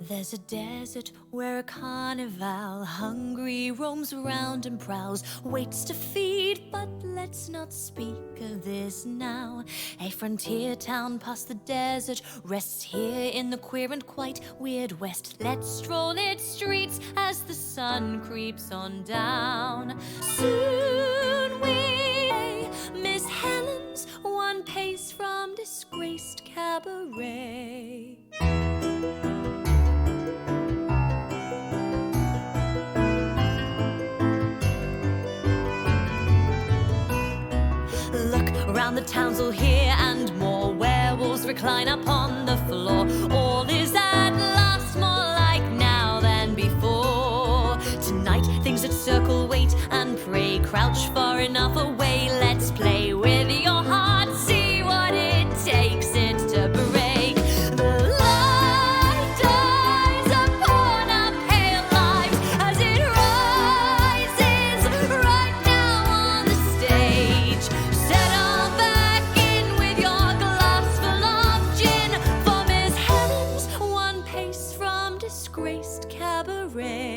There's a desert where a carnival hungry roams round and prowls, waits to feed, but let's not speak of this now. A frontier town past the desert rests here in the queer and quite weird West. Let's stroll its streets as the sun creeps on down. Soon we Miss Helen's, one pace from disgraced cabaret. Look round the towns'll hear, and more werewolves recline upon the floor. All is at last more like now than before. Tonight things at circle wait and pray, crouch far enough away. Let's play with your heart, see what it takes it to break. The light dies upon our pale lives as it rises right now on the stage. Settle back in with your glass full of gin, for Miss Helen's, one pace from disgraced cabaret.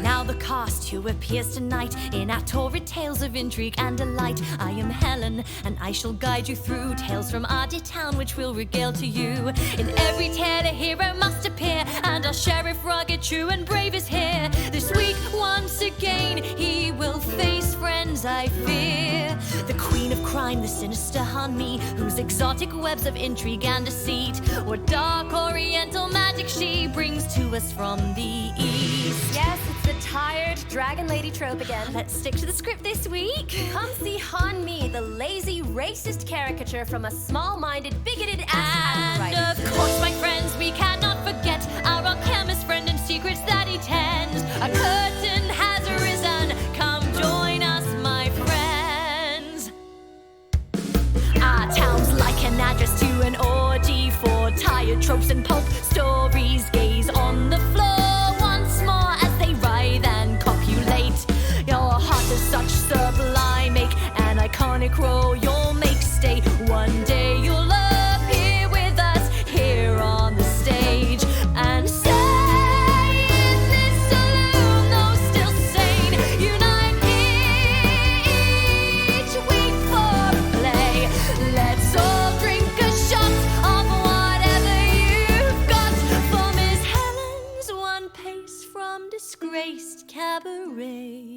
Now the cast who appears tonight in our torrid tales of intrigue and delight. I am Helen, and I shall guide you through tales from our dear town, which we'll regale to you. In every tale a hero must appear, and our sheriff rugged, true and brave is here. This week once again he will face friends I fear. The queen of crime, the sinister Hanmi, whose exotic webs of intrigue and deceit, what dark oriental magic she brings to us from the east. Yes, it's the tired dragon lady trope again. Let's stick to the script this week. Come see Han-Mi, the lazy, racist caricature from a small-minded, bigoted ass. And of course, my friends, we cannot forget our alchemist friend and secrets that he tends. A curtain has arisen, come join us, my friends. Our town's like an address to an orgy for tired tropes and pulp stories. Gaze on the floor once more as they writhe and copulate. Your heart is such sublime, make an iconic role you'll make stay. One day you'll appear with us here on the stage and say, is this saloon though still sane? Unite each week for a play. Let's all drink a shot of whatever you've got, for Miss Helen's, one pace from disgraced cabaret.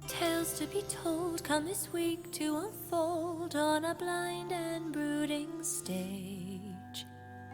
Tales to be told come this week to unfold on a blind and brooding stage.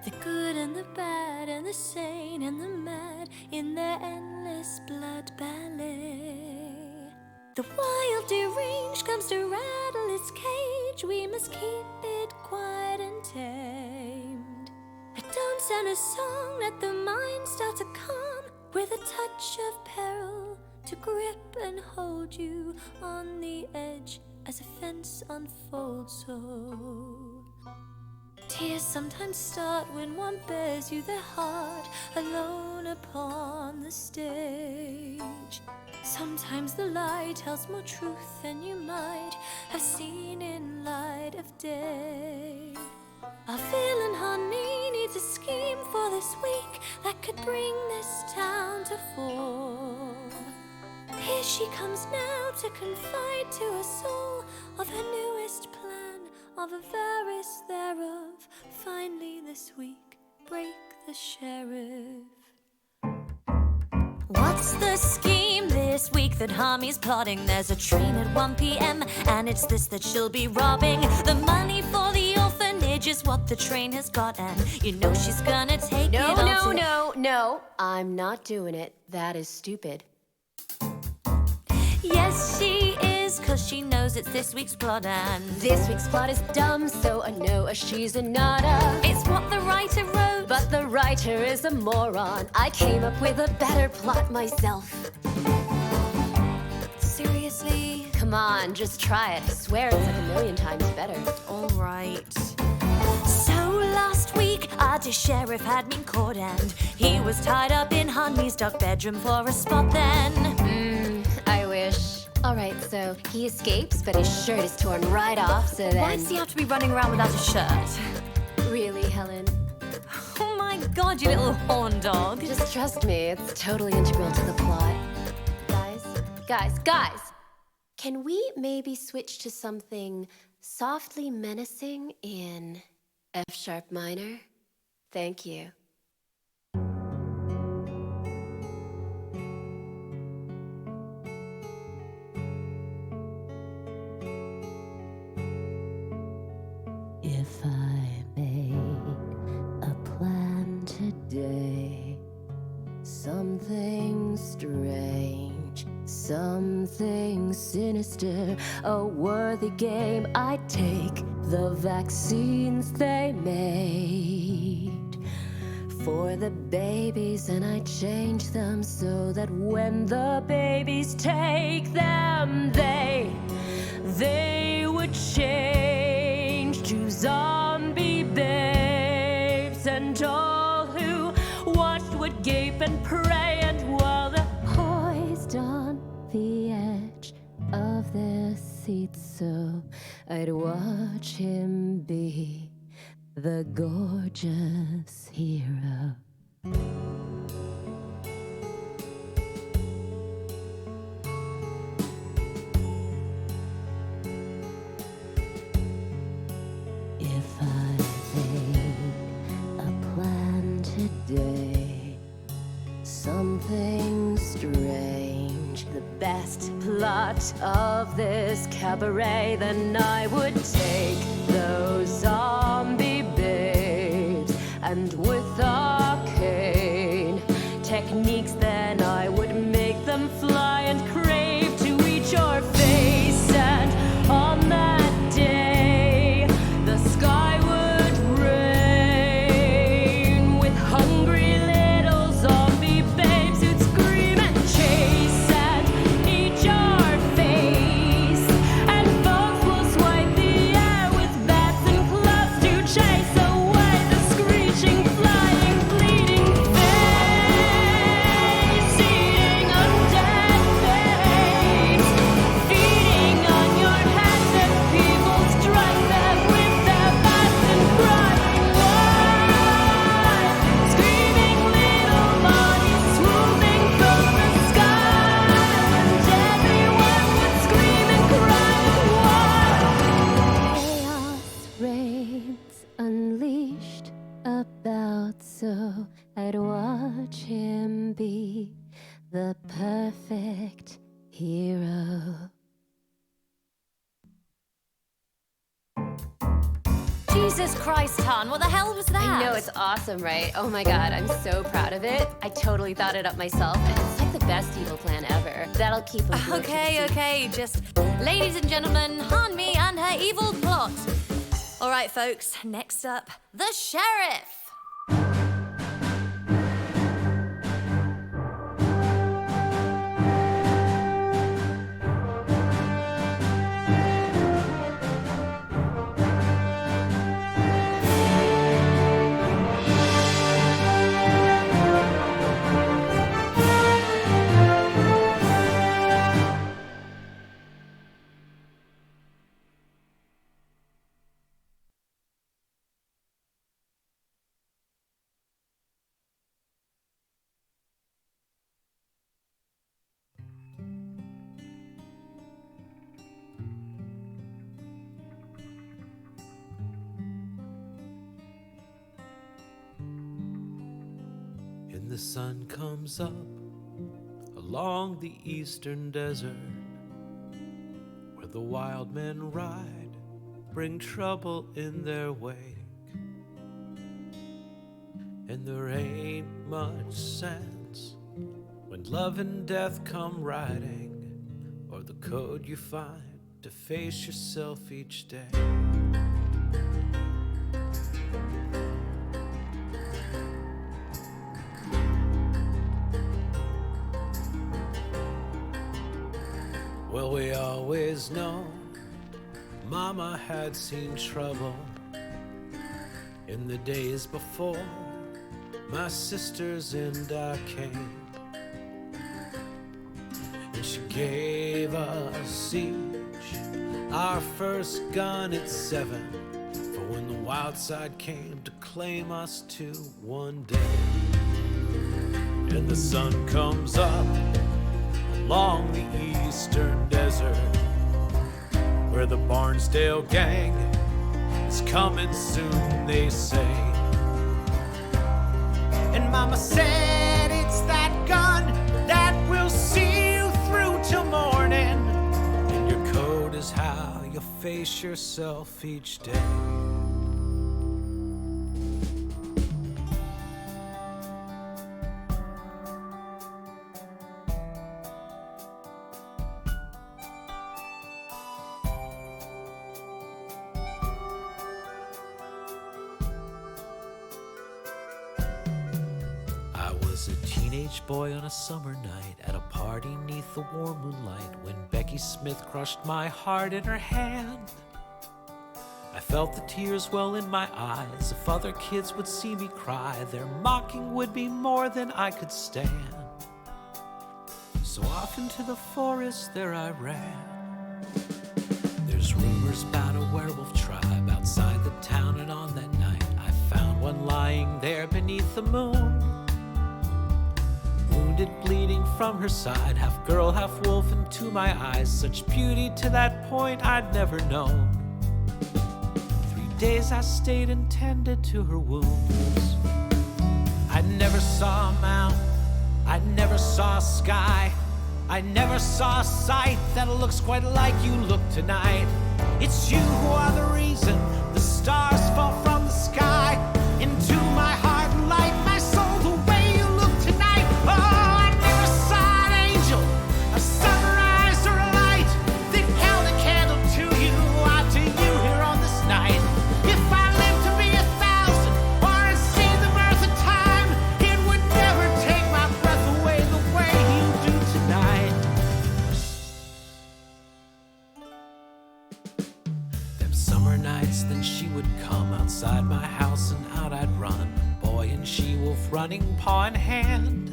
The good and the bad and the sane and the mad in their endless blood ballet. The wild deranged comes to rattle its cage. We must keep it quiet and tamed. A dance and a song let the mind start to calm, with a touch of peril to grip and hold you on the edge as a fence unfolds so. Tears sometimes start when one bears you their heart alone upon the stage. Sometimes the lie tells more truth than you might have seen in light of day. Our villain Han-Mi needs a scheme for this week that could bring this town to fall. Here she comes now to confide to us all of her newest plan, of avarice thereof. Finally this week, break the sheriff. What's the scheme this week that Han-Mi's plotting? There's a train at 1 p.m. and it's this that she'll be robbing. The money for the orphanage is what the train has got, and you know she's gonna take it all. No, I'm not doing it. That is stupid. Yes, she is, 'cause she knows it's this week's plot, and This week's plot is dumb, so I know she's a nada. it's what the writer wrote. But the writer is a moron. I came up with a better plot myself. Seriously? Come on, just try it. I swear it's like a million times better. All right. So last week, our dear sheriff had me caught and he was tied up in Honey's dark bedroom for a spot then. I wish. All right, so he escapes, but his shirt is torn right off, so then... Why does he have to be running around without a shirt? Really, Helen? Oh my god, you little horn dog. Just trust me, it's totally integral to the plot. Guys! Can we maybe switch to something softly menacing in F sharp minor? Thank you. If I made a plan today, something strange, something sinister, a worthy game, I'd take the vaccines they made for the babies, and I'd change them so that when the babies take them, they would change to zombie babes, and all who watched would gape and pray, and while they're poised on the edge of their seats, so I'd watch him be the gorgeous hero. If I made a plan today, something strange, the best plot of this cabaret, then I would take those zombie babes and with arcane techniques, then I would make them fly and crave to reach your face, and on that day the sky would rain with hungry little zombie babes who'd scream and chase and eat your face, and folks will swipe the air with bats and clubs to chase away the screeching, flying, bleeding face, eating undead babes, feeding on your heads as people strike them with their bats and crying why, screaming little bodies swooping from the sky, and everyone would scream and cry why. Chaos reigns unleashed about, so I'd watch him be the perfect hero. Jesus Christ, Han, what the hell was that? I know, it's awesome, right? Oh my god, I'm so proud of it. I totally thought it up myself, and it's like the best evil plan ever. That'll keep him glued to the seat. Okay, just ladies and gentlemen, Han Me and her evil plot. All right, folks, next up, the sheriff. And the sun comes up along the eastern desert, where the wild men ride, bring trouble in their wake. And there ain't much sense when love and death come riding, or the code you find to face yourself each day. Well, we always know Mama had seen trouble in the days before my sisters and I came. And she gave us each our first gun at 7 for when the wild side came to claim us to one day. And the sun comes up along the eastern desert where the Barnsdale gang is coming soon, they say. And Mama said it's that gun that will see you through till morning. And your code is how you face yourself each day. I was a teenage boy on a summer night at a party neath the warm moonlight when Becky Smith crushed my heart in her hand. I felt the tears well in my eyes. If other kids would see me cry, their mocking would be more than I could stand. So off into the forest there I ran. There's rumors about a werewolf tribe outside the town, and on that night I found one lying there beneath the moon. Wounded, bleeding from her side, half girl, half wolf, and to my eyes such beauty to that point I'd never known. 3 days I stayed and tended to her wounds. I never saw a mountain, I never saw a sky, I never saw a sight that looks quite like you look tonight. It's you who are the reason the stars fall from the sky into my heart and light my soul the way you look tonight. Oh, I never saw an angel, a sunrise or a light that held a candle to you, out to you here on this night. If I lived to be 1,000 or had seen the birth of time, it would never take my breath away the way you do tonight. Them summer nights, then she would come outside my house and out I'd run, boy and she-wolf running paw in hand.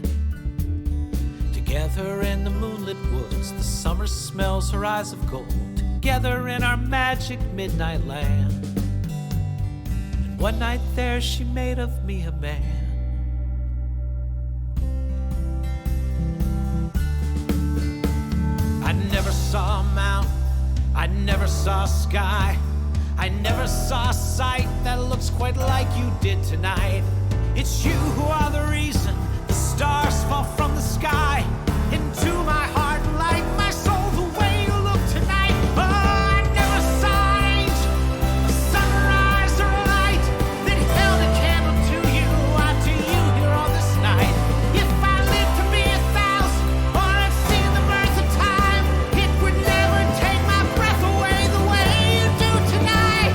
Together in the moonlit woods, the summer smells her eyes of gold, together in our magic midnight land. And one night there she made of me a man. I never saw a mountain, I never saw a sky, I never saw a sight that looks quite like you did tonight. It's you who are the reason the stars fall from the sky into my heart and light my soul the way you look tonight. Oh, I never saw an angel, a sunrise or a light that held a candle to you, out to you here on this night. If I lived to be 1,000 or had seen the birth of time, it would never take my breath away the way you do tonight.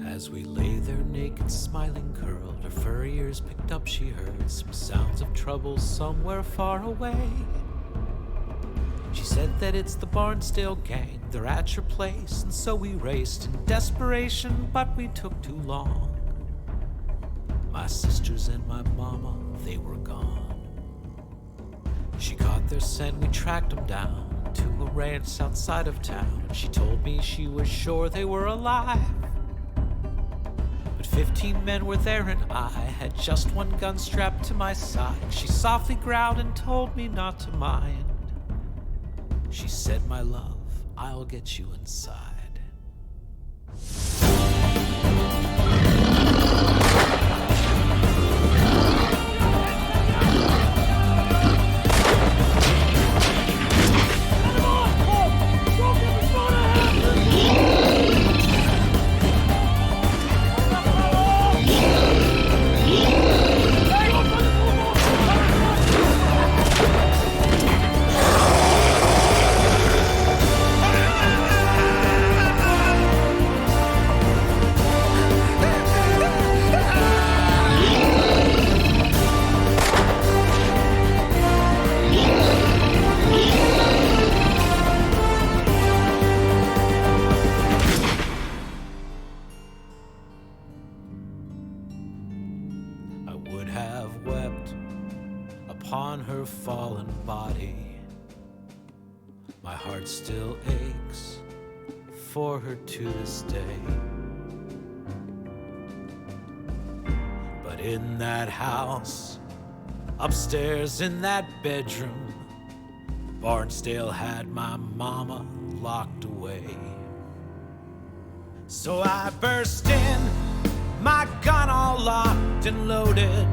As we lay there naked, smiling, curled, her furry ears picked up, she heard some sounds of trouble somewhere far away. She said that it's the Barnsdale gang, they're at your place, and so we raced in desperation, but we took too long. My sisters and my mama, they were gone. She caught their scent, we tracked them down to a ranch outside of town. She told me she was sure they were alive, but 15 men were there and I had just one gun strapped to my side. She softly growled and told me not to mind. She said, my love, I'll get you inside. Upon her fallen body, my heart still aches for her to this day. But in that house, upstairs in that bedroom, Barnsdale had my mama locked away. So I burst in, my gun all locked and loaded.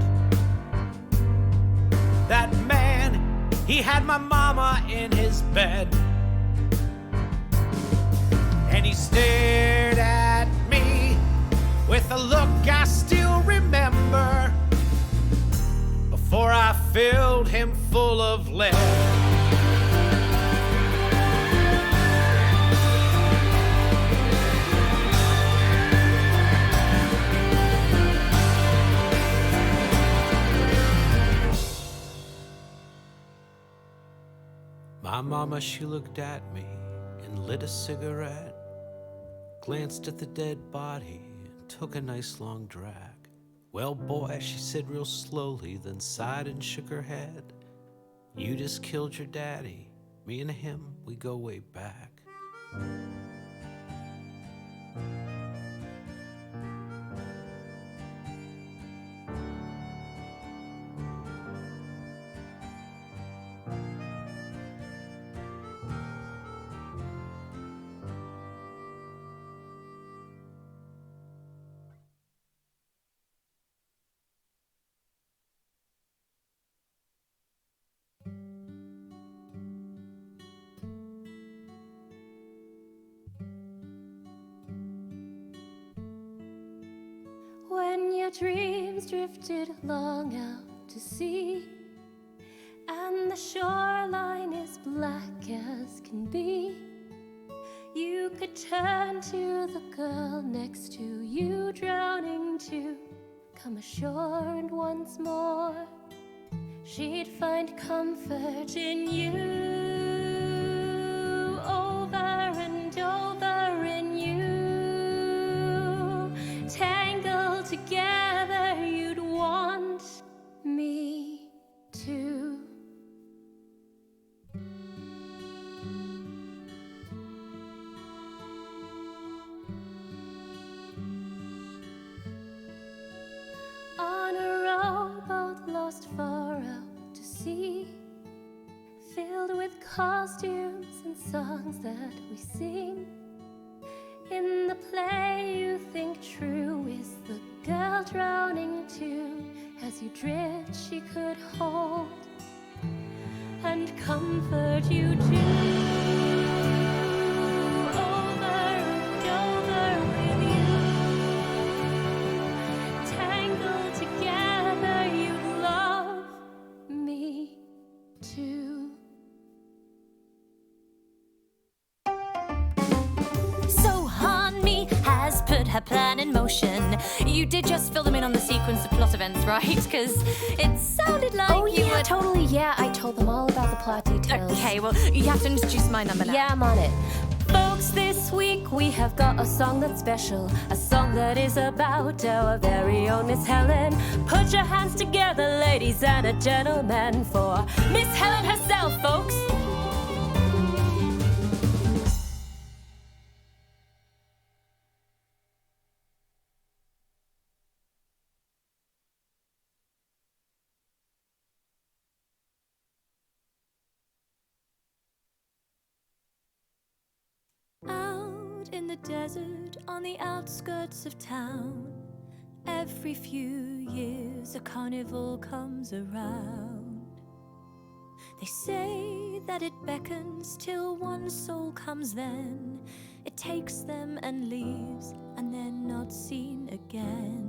That man, he had my mama in his bed. And he stared at me with a look I still remember, before I filled him full of lead. My mama, she looked at me and lit a cigarette, glanced at the dead body and took a nice long drag. Well, boy, she said real slowly, then sighed and shook her head. You just killed your daddy. Me and him, we go way back. When your dreams drifted long out to sea, and the shoreline is black as can be, you could turn to the girl next to you, drowning to come ashore, and once more she'd find comfort in you. Over and over in you, tangled together, you'd want me to. On a rowboat lost far out to sea, filled with costumes and songs that we sing. In the play you think true is the girl drowning too. As you drift she could hold and comfort you too. Over and over with you, tangled together, you'd love me too. So Hanmi has put her plan in motion. You did just fill them in on the sequence of plot events, right? Because it sounded like you were... Totally, yeah. I told them all about the plot details. Okay, well, you have to introduce my number now. Yeah, I'm on it. Folks, this week we have got a song that's special, a song that is about our very own Miss Helen. Put your hands together, ladies and gentlemen, for Miss Helen herself, folks. in the desert on the outskirts of town. Every few years a carnival comes around. They say that it beckons till one soul comes, then it takes them and leaves, and they're not seen again.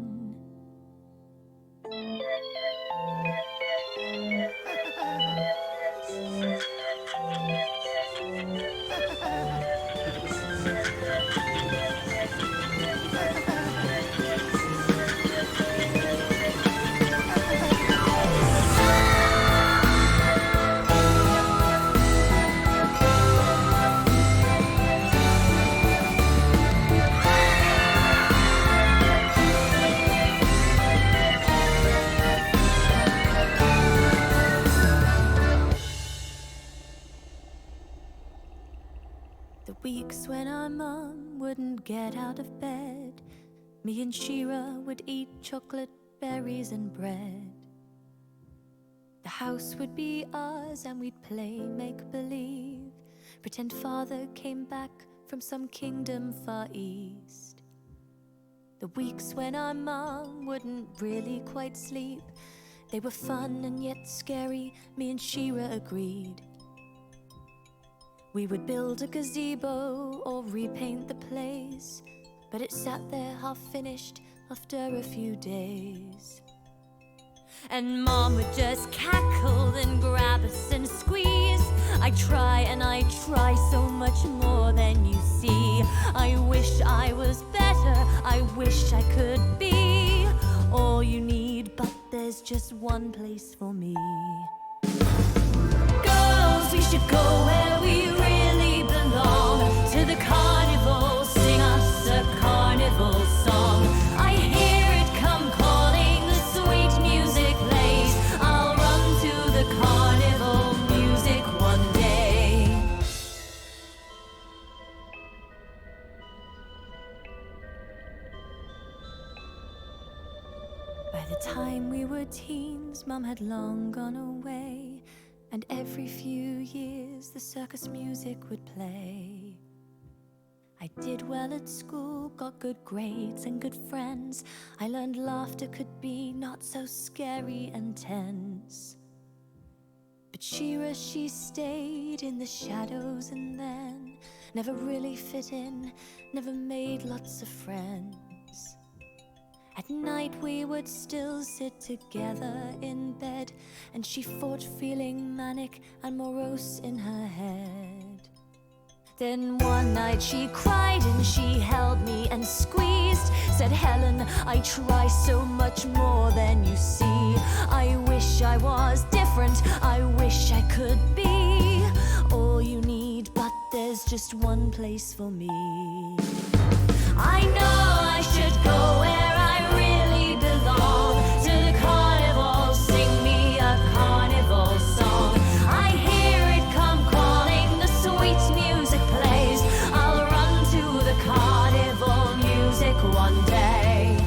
The weeks when our mum wouldn't get out of bed, me and Shira would eat chocolate, berries and bread. The house would be ours and we'd play make-believe, pretend father came back from some kingdom far east. The weeks when our mum wouldn't really quite sleep, they were fun and yet scary, me and Shira agreed. We would build a gazebo or repaint the place, but it sat there half finished after a few days. And Mom would just cackle and grab us and squeeze. I try and I try so much more than you see. I wish I was better, I wish I could be all you need, but there's just one place for me. Girls, we should go where we really belong, to the carnival, sing us a carnival song. I hear it come calling, the sweet music plays. I'll run to the carnival music one day. By the time we were teens, Mum had long gone away, and every few years the circus music would play. I did well at school, got good grades and good friends. I learned laughter could be not so scary and tense. But Shira, she stayed in the shadows and then never really fit in, never made lots of friends. At night we would still sit together in bed, and she fought feeling manic and morose in her head. Then one night she cried and she held me and squeezed, said, Helen, I try so much more than you see. I wish I was different, I wish I could be all you need, but there's just one place for me. I know I should go where I really belong, to the carnival, sing me a carnival song. I hear it come calling, the sweet music plays. I'll run to the carnival music one day.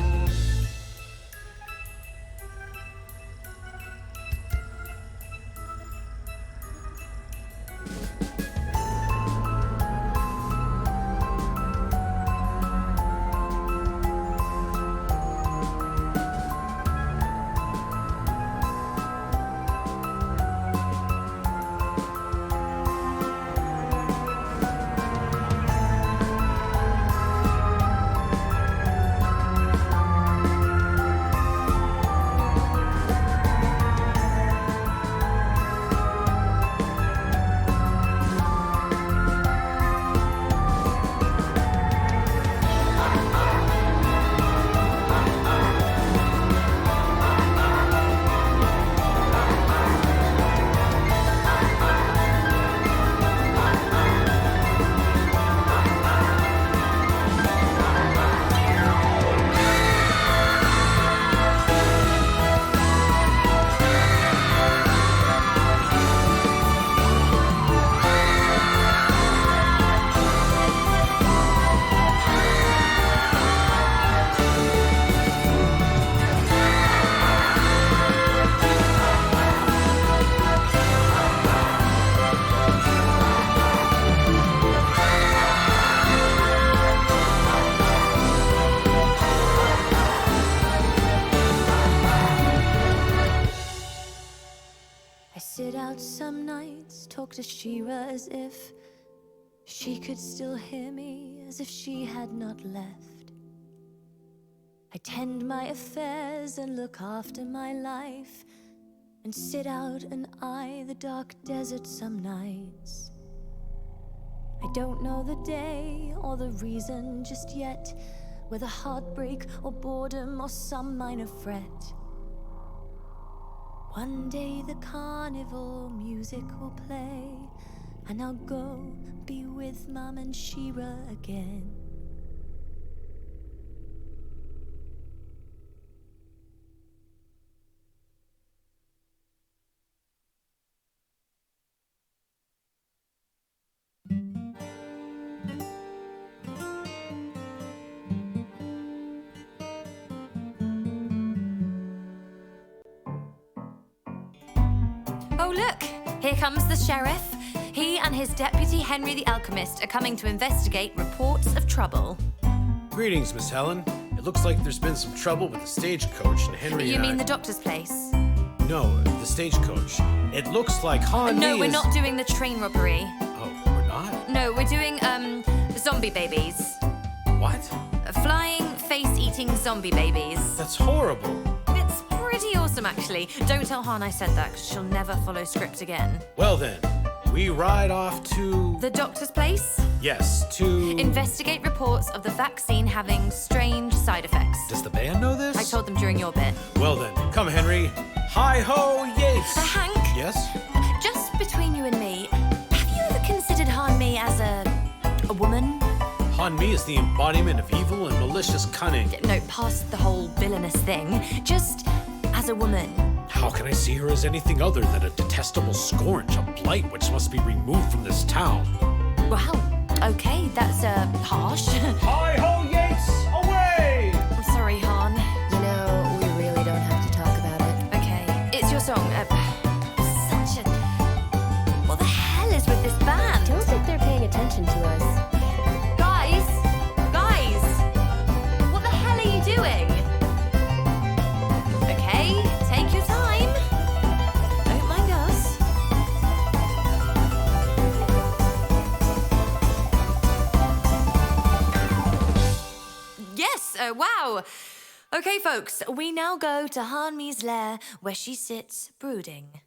sit out some nights, talk to Shira as if she could still hear me, as if she had not left. I tend my affairs and look after my life, and sit out and eye the dark desert some nights. I don't know the day or the reason just yet, whether heartbreak or boredom or some minor fret. One day the carnival music will play, and I'll go be with Mom and Shira again. Oh, look! Here comes the sheriff. He and his deputy Henry the Alchemist are coming to investigate reports of trouble. Greetings, Miss Helen. It looks like there's been some trouble with the stagecoach and Henry You and mean I... the doctor's place? No, the stagecoach. It looks like Han No, Mi we're is... not doing the train robbery. Oh, we're not? No, we're doing, zombie babies. What? Flying, face-eating zombie babies. That's horrible. It's pretty awesome, actually. Don't tell Han I said that, because she'll never follow script again. Well then, we ride off to... The doctor's place? Yes, to... Investigate reports of the vaccine having strange side effects. Does the band know this? I told them during your bit. Well then, come Henry. Hi-ho, Yates! Hank? Yes? Just between you and me, have you ever considered Han Mi as a woman? Han Mi is the embodiment of evil and malicious cunning. No, past the whole villainous thing. Just as a woman. How can I see her as anything other than a detestable scourge, a blight which must be removed from this town? Wow, okay, that's harsh. Hi-ho, Yates! Away! I'm sorry, Han. You know, we really don't have to talk about it. Okay, it's your song. Such a... What the hell is with this band? Don't think they're paying attention to us. Guys! Guys! What the hell are you doing? Okay, take your time. Don't mind us. Yes, wow. Okay, folks, we now go to Han Mi's lair where she sits brooding.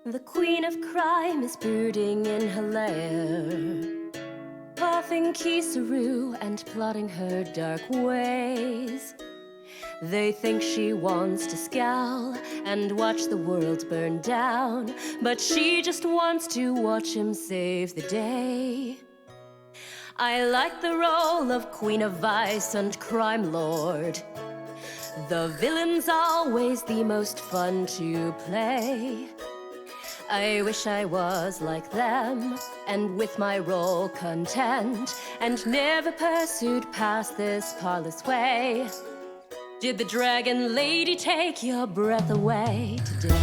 The queen of crime is brooding in her lair, puffing kisaroo and plotting her dark ways. They think she wants to scowl and watch the world burn down, but she just wants to watch him save the day. I like the role of queen of vice and crime lord. The villain's always the most fun to play. I wish I was like them, and with my role content, and never pursued past this parlous way. Did the dragon lady take your breath away today?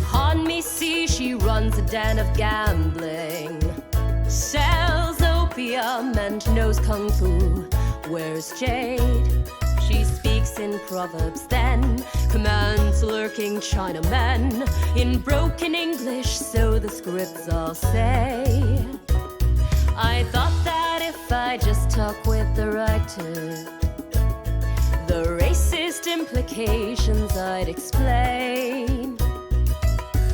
Han Mi see she runs a den of gambling, sells opium and knows kung fu. Wears jade, she speaks in proverbs then, commands lurking Chinamen in broken English, so the scripts all say. I thought that if I just talk with the writer, the racist implications I'd explain,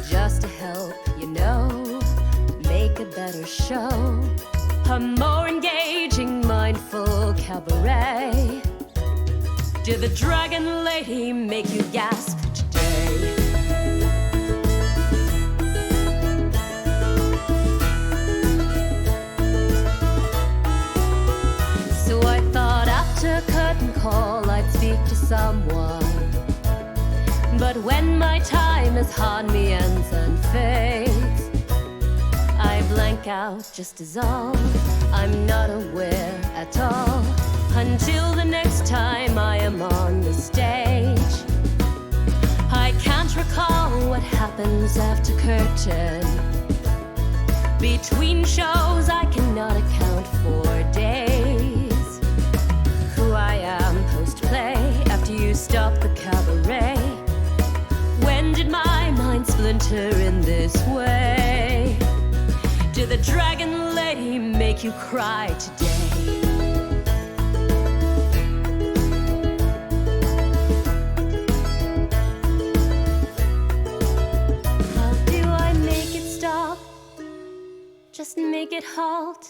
just to help you know, make a better show, a more engaging, mindful cabaret. Did the dragon lady make you gasp today? So I thought after curtain call I'd speak to someone, but when my time as Han Mi ends and fades, I blank work out just as all. I'm not aware at all until the next time I am on the stage. I can't recall what happens after curtain. Between shows I cannot account for days. Who I am post-play after you stop the cabaret. When did my mind splinter in this way? Did the dragon lady make you cry today? How do I make it stop? Just make it halt.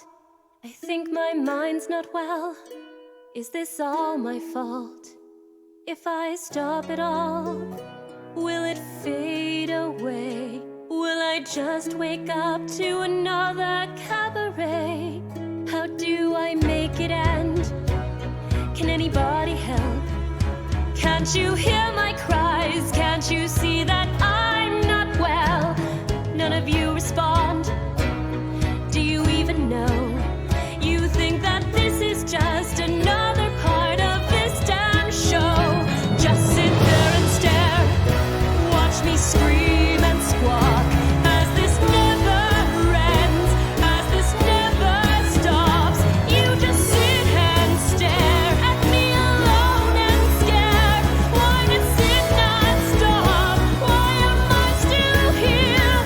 I think my mind's not well. Is this all my fault? If I stop it all, will it fade away? Will I just wake up to another cabaret? How do I make it end? Can anybody help? Can't you hear my cries? Can't you see that I'm not well? None of you respond. Do you even know? You think that this is just another part of this damn show. Just sit there and stare. Watch me scream and squawk as this never ends, as this never stops. You just sit and stare at me alone and scared. Why does it not stop? Why am I still here?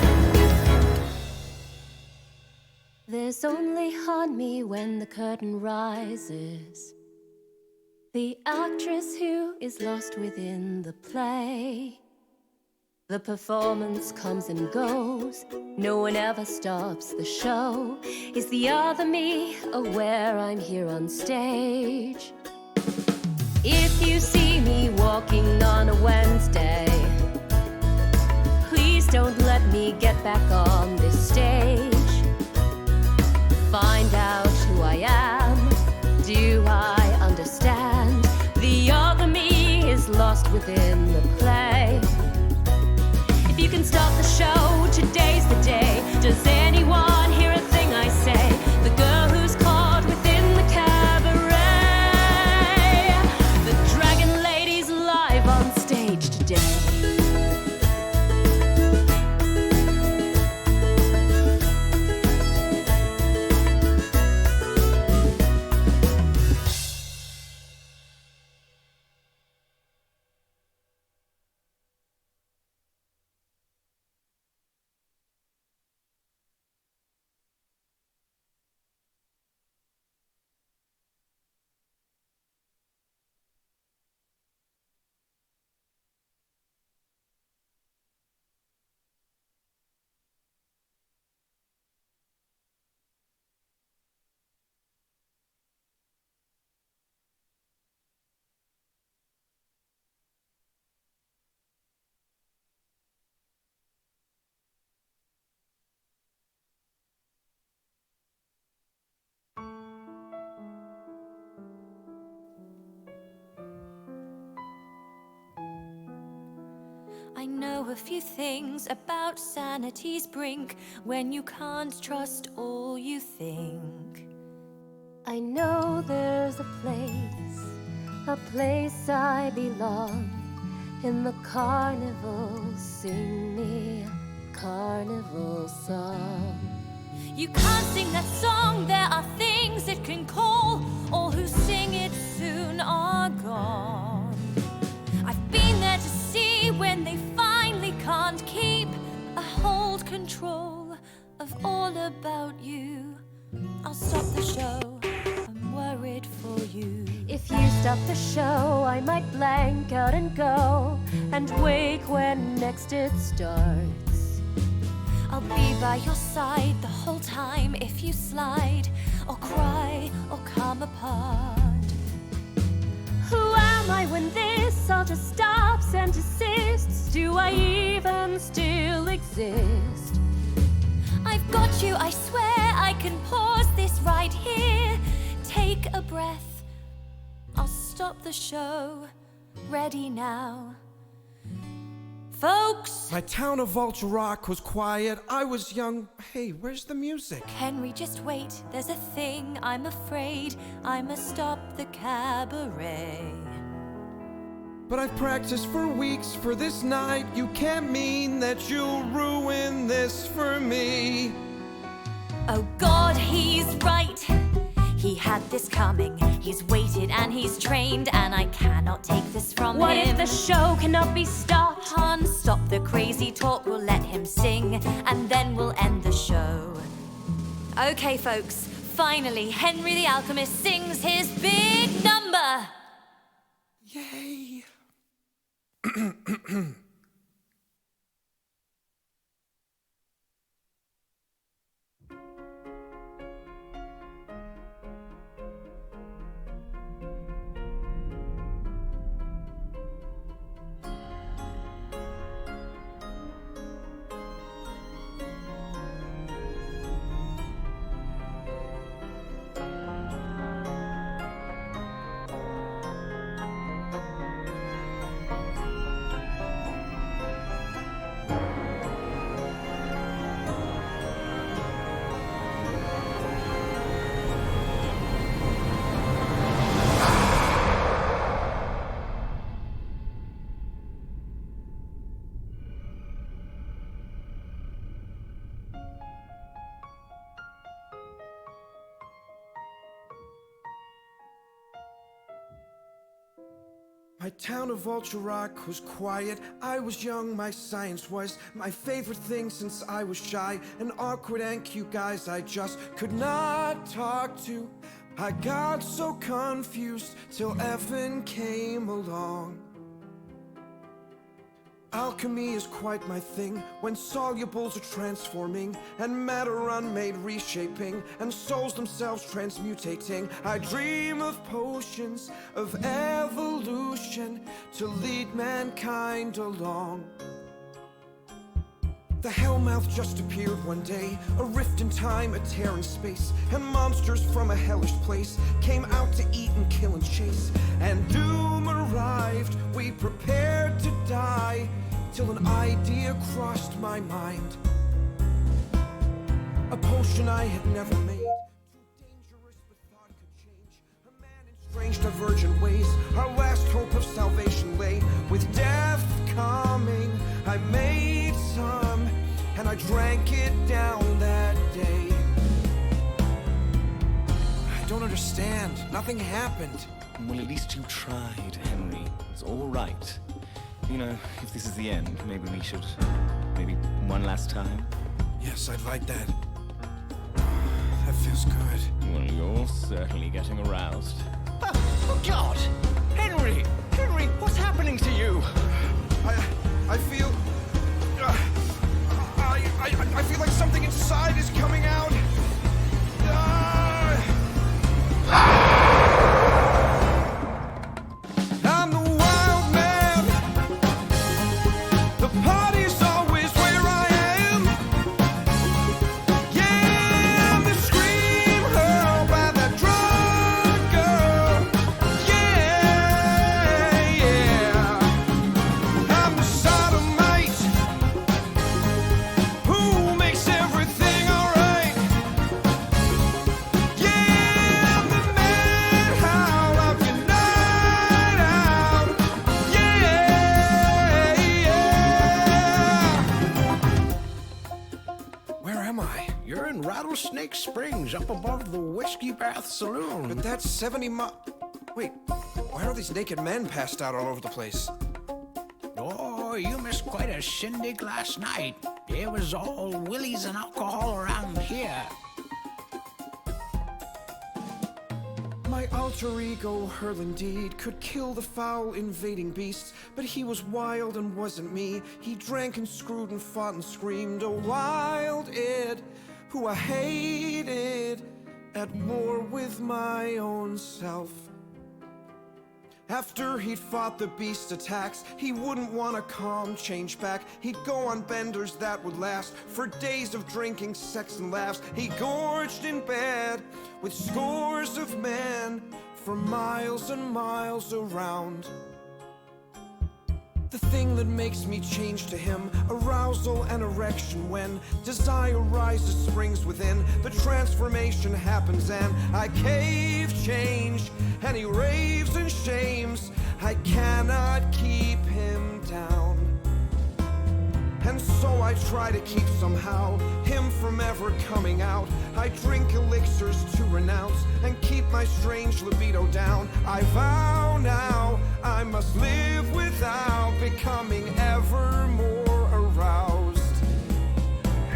There's only on me when the curtain rises. The actress who is lost within the play. The performance comes and goes. No one ever stops the show. Is the other me aware I'm here on stage? If you see me walking on a Wednesday, please don't let me get back on this stage. Find out who I am. Do I understand? The other me is lost within the play. If you can stop the show, today's the day. Does anyone hear a thing I say? The girl who's caught within the cabaret. The dragon lady's live on stage today. I know a few things about sanity's brink when you can't trust all you think. I know there's a place I belong. In the carnival, sing me a carnival song. You can't sing that song, there are things it can call. All who sing it soon are gone. I've been there to see when they finally can't keep a hold control of all about you. I'll stop the show, I'm worried for you. If you stop the show, I might blank out and go and wake when next it starts. I'll be by your side the whole time if you slide or cry or come apart. Who am I when this all just stops and desists? Do I even still exist? I've got you, I swear I can pause this right here. Take a breath, I'll stop the show. Ready now. Folks! My town of Vulture Rock was quiet. I was young. Hey, where's the music? Henry, just wait. There's a thing I'm afraid I must stop the cabaret. But I've practiced for weeks for this night. You can't mean that you'll ruin this for me. Oh God, he's right. He had this coming. He's waited and he's trained, and I cannot take this from What him. if the show cannot be stopped? Can't stop the crazy talk. We'll let him sing, and then we'll end the show. Okay, folks. Finally, Henry the Alchemist sings his big number. Yay! My town of Vulture Rock was quiet. I was young, my science was my favorite thing since I was shy. An awkward and cute guys I just could not talk to. I got so confused till Evan came along. Alchemy is quite my thing, when solubles are transforming, and matter unmade reshaping, and souls themselves transmutating. I dream of potions of evolution to lead mankind along. The Hellmouth just appeared one day, a rift in time, a tear in space, and monsters from a hellish place came out to eat and kill and chase. And doom arrived, we prepared to die, till an idea crossed my mind. A potion I had never made, too dangerous but thought could change. A man in strange divergent ways, our last hope of salvation lay. With death coming, I made some, and I drank it down that day. I don't understand. Nothing happened. Well, at least you tried, Henry. It's all right. You know, if this is the end, maybe we should... maybe one last time? Yes, I'd like that. That feels good. Well, you're certainly getting aroused. Oh, God! Henry! Henry, what's happening to you? I feel... I feel like something inside is coming out. I'm the wild man. The party's always where I am. Yeah, I'm the screamer by that drunk girl. Yeah, yeah. I'm the sodomite who makes everything alright. Yeah, I'm the madhouse of your night out. Yeah, yeah. Where am I? You're in Rattlesnake Springs, up above the Whiskey Bath Saloon. But that's 70 mi... Wait, why are these naked men passed out all over the place? Oh, you missed quite a shindig last night. It was all willies and alcohol around here. My alter ego, Hurl indeed, could kill the foul invading beasts, but he was wild and wasn't me. He drank and screwed and fought and screamed, a wild id who I hated, at war with my own self. After he'd fought the beast attacks, he wouldn't want to calm change back. He'd go on benders that would last for days of drinking, sex, and laughs. He gorged in bed with scores of men for miles and miles around. The thing that makes me change to him, arousal and erection. When desire rises, springs within, the transformation happens and I cave, change, and he raves and shames. I cannot keep him down. And so I try to keep somehow him from ever coming out. I drink elixirs to renounce and keep my strange libido down. I vow now I must live without becoming ever more aroused.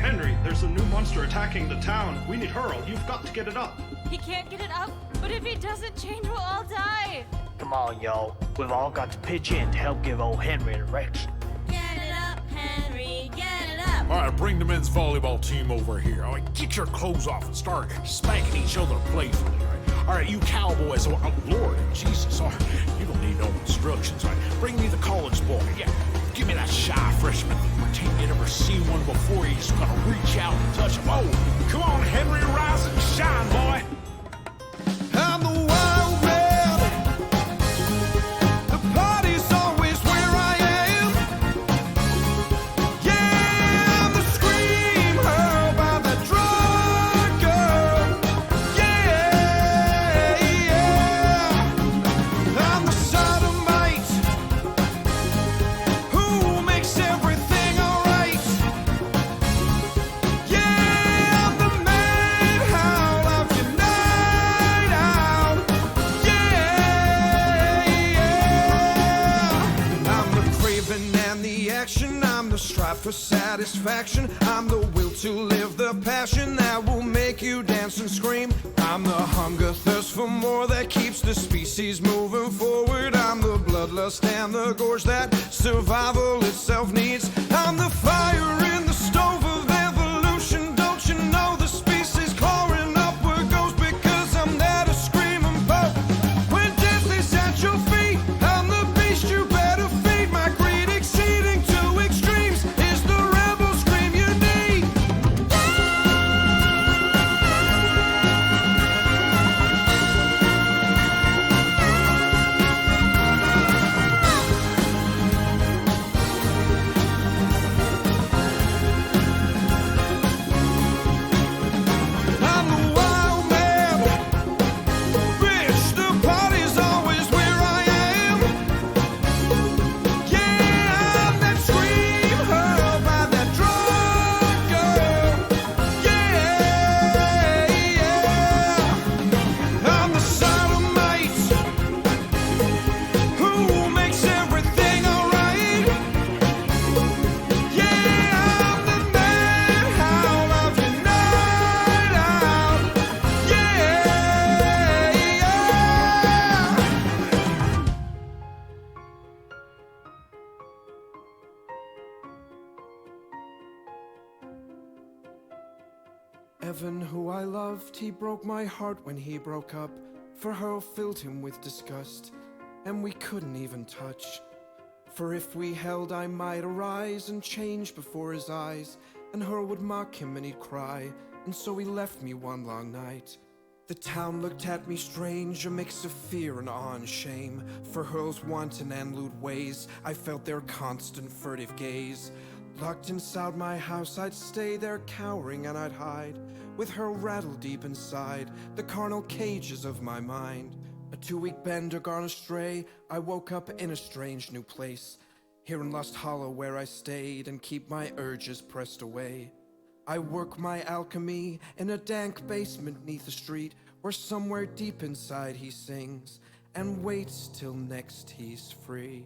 Henry, there's a new monster attacking the town. We need Hurl. You've got to get it up. He can't get it up, but if he doesn't change, we'll all die. Come on, y'all. We've all got to pitch in to help give old Henry an erection. Get it up, Henry, get it up. All right, bring the men's volleyball team over here. All right, get your clothes off and start spanking each other playfully. All right, you cowboys. Oh, Lord, Jesus. All right, you don't need no instructions. All right, bring me the college boy. Yeah, give me that shy freshman. Pretend you'd never seen one before. You just gotta reach out and touch him. Oh, come on, Henry, rise and shine, boy. I'm the wild man. The party's always where I am. Yeah, I'm the screamer by the drug girl. Yeah, yeah. I'm the sodomite who makes everything alright. Yeah, I'm the madhouse of your night out. Yeah, yeah. I'm the craving and the action. I'm the strive for satisfaction. I'm the will to live, the passion that will make you dance and scream. I'm the hunger, thirst for more that keeps the species moving forward. I'm the bloodlust and the gorge that survival itself needs. I'm the fire in the stove of evolution. Don't you know the species clawing upward goes because I'm there to scream and poke. When death is at your feet, I'm the beast you better feed. My greed exceeding to extremes is the rebel scream you need. I'm the wild man. Bitch, the party's always where I am. Yeah, I'm that screamer by that drug girl. Yeah, yeah. I'm the sodomite who makes everything alright. Yeah, I'm the madhouse of your night out. Yeah, yeah. Evan, who I loved, he broke my heart when he broke up. For her filled him with disgust, and we couldn't even touch. For if we held, I might arise and change before his eyes, and her would mock him and he'd cry, and so he left me one long night. The town looked at me strange, a mix of fear and awe and shame. For Hurl's wanton and lewd ways, I felt their constant furtive gaze. Locked inside my house, I'd stay there cowering and I'd hide, with her rattle deep inside the carnal cages of my mind. A 2-week bender gone astray, I woke up in a strange new place, here in Lost Hollow where I stayed and keep my urges pressed away. I work my alchemy in a dank basement neath the street, where somewhere deep inside he sings and waits till next he's free.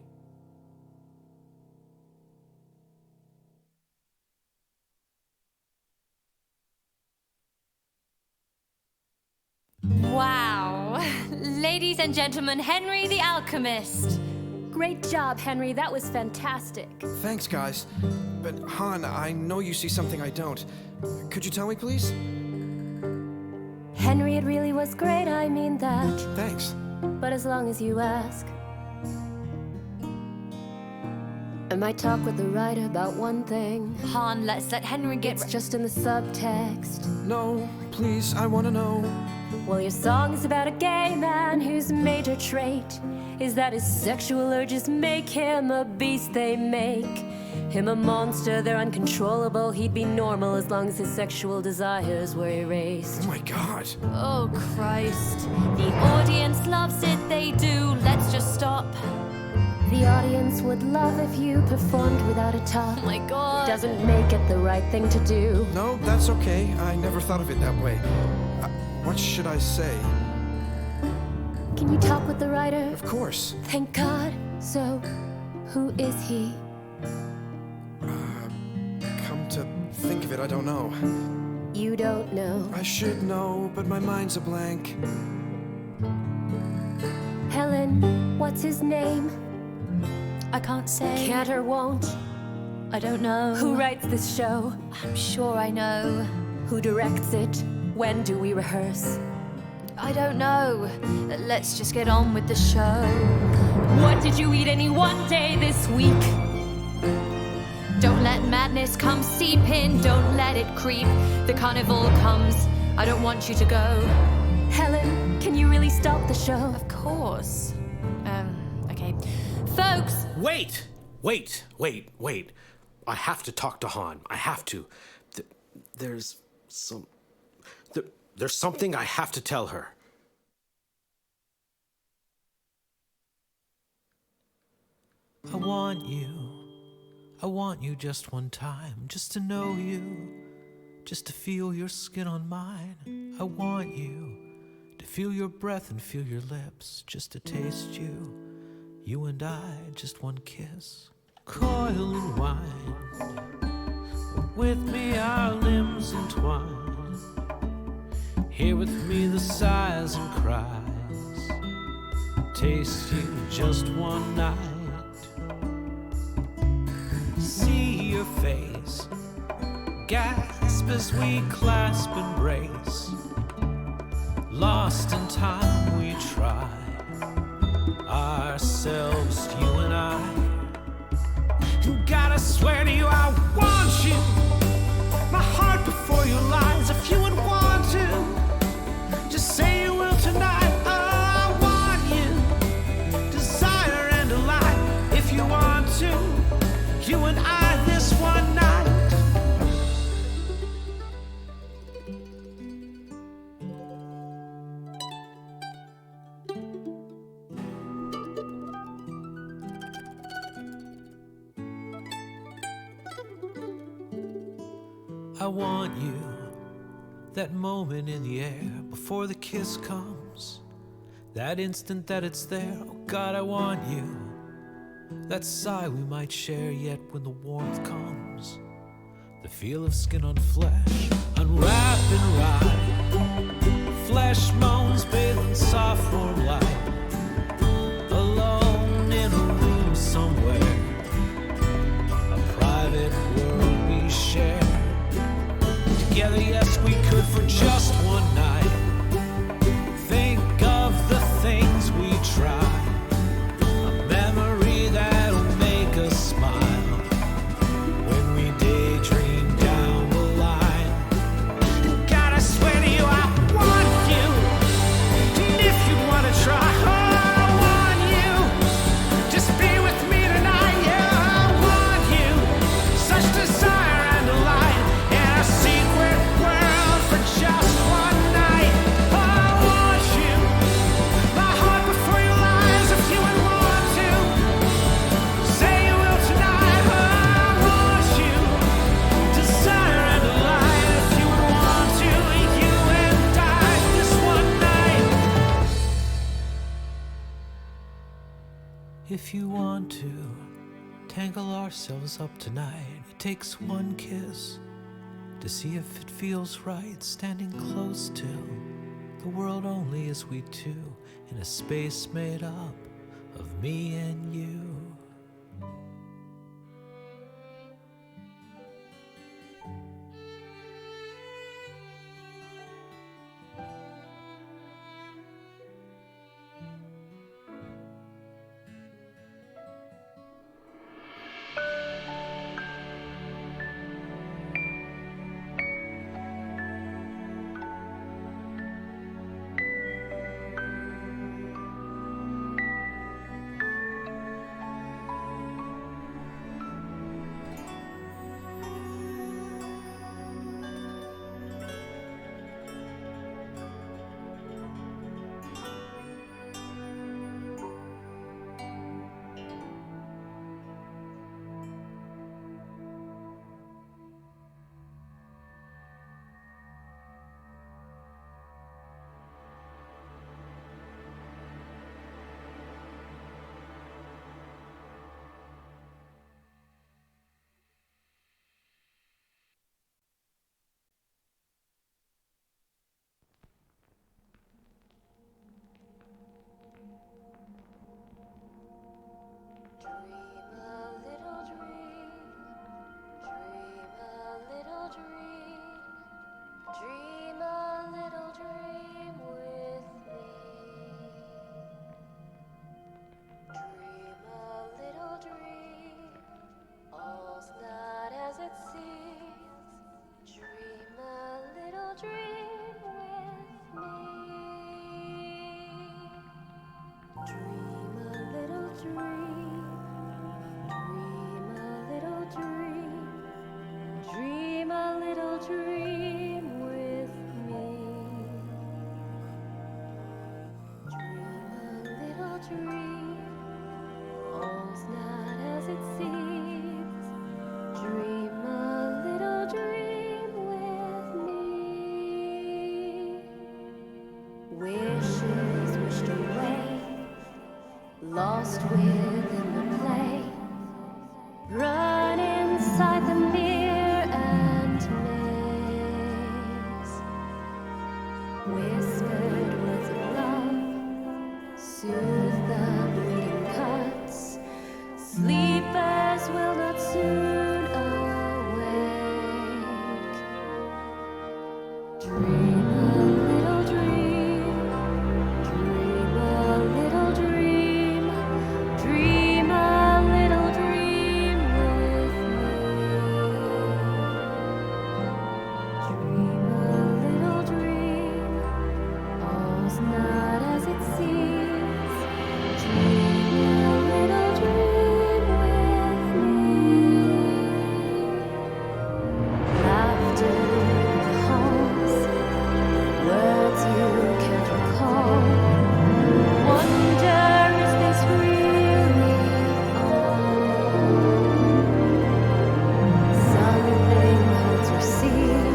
Wow. Ladies and gentlemen, Henry the Alchemist. Great job, Henry. That was fantastic. Thanks, guys. But Han, I know you see something I don't. Could you tell me, please? Henry, it really was great. I mean that. Thanks. But as long as you ask. I might talk with the writer about one thing. Han, let's let Henry get... It's just in the subtext. No, please, I want to know. Well, your song is about a gay man whose major trait is that his sexual urges make him a beast. They make him a monster. They're uncontrollable. He'd be normal as long as his sexual desires were erased. Oh my god. Oh, Christ. The audience loves it, they do. Let's just stop. The audience would love if you performed without a top. Oh my god. Doesn't make it the right thing to do. No, that's okay. I never thought of it that way. What should I say? Can you talk with the writer? Of course. Thank God. So, who is he? Come to think of it, I don't know. You don't know. I should know, but my mind's a blank. Helen, what's his name? I can't say. Can't or won't. I don't know. Who writes this show? I'm sure I know. Who directs it? When do we rehearse? I don't know. Let's just get on with the show. What did you eat any one day this week? Don't let madness come seep in. Don't let it creep. The carnival comes. I don't want you to go. Helen, can you really stop the show? Of course. Okay. Folks! Wait. I have to talk to Han. I have to. There's something I have to tell her. I want you just one time, just to know you, just to feel your skin on mine. I want you to feel your breath and feel your lips, just to taste you and I, just one kiss. Coil and wine, with me our limbs entwine. Here with me the sighs and cries. Taste you just one night. See your face, gasp as we clasp, embrace. Lost in time we try ourselves, you and I. Gotta swear to you I want you, my heart before your lies. If you would want to, just say you will tonight. Oh, I want you, desire and delight. If you want to, you and I this one night. I want you, that moment in the air before the kiss comes, that instant that it's there. Oh God, I want you, that sigh we might share yet when the warmth comes, the feel of skin on flesh, unwrap and ride. Flesh moans bathed in soft warm light, alone in a room somewhere, a private world we share. Together, yes, we could for just one night. Think of the things we tried, a memory that'll make us smile when we daydream down the line. Gotta swear to you, I want you, and if you wanna try, I want you, just be with me tonight. Yeah, I want you, such desire and delight, and a secret world for just one night. I want you, my heart before your lies. If you would want to, say you will tonight. I want you, desire and delight. If you would want to, you and I this one night. If you want to tangle ourselves up tonight, it takes one kiss to see if it feels right, standing close to the world only as we two, in a space made up of me and you. lost within the play. Run inside the mirror and maze. Whispered words of love soothe the bleeding cuts. Sleepers will not soon awake. Dream a little dream. Dream a little dream. Dream a little dream with me. Dream a little dream. All's not as it seems. Dream a little dream with me. Laughter in the halls. Words you can't recall. Wonder is this really all? Something holds your seed.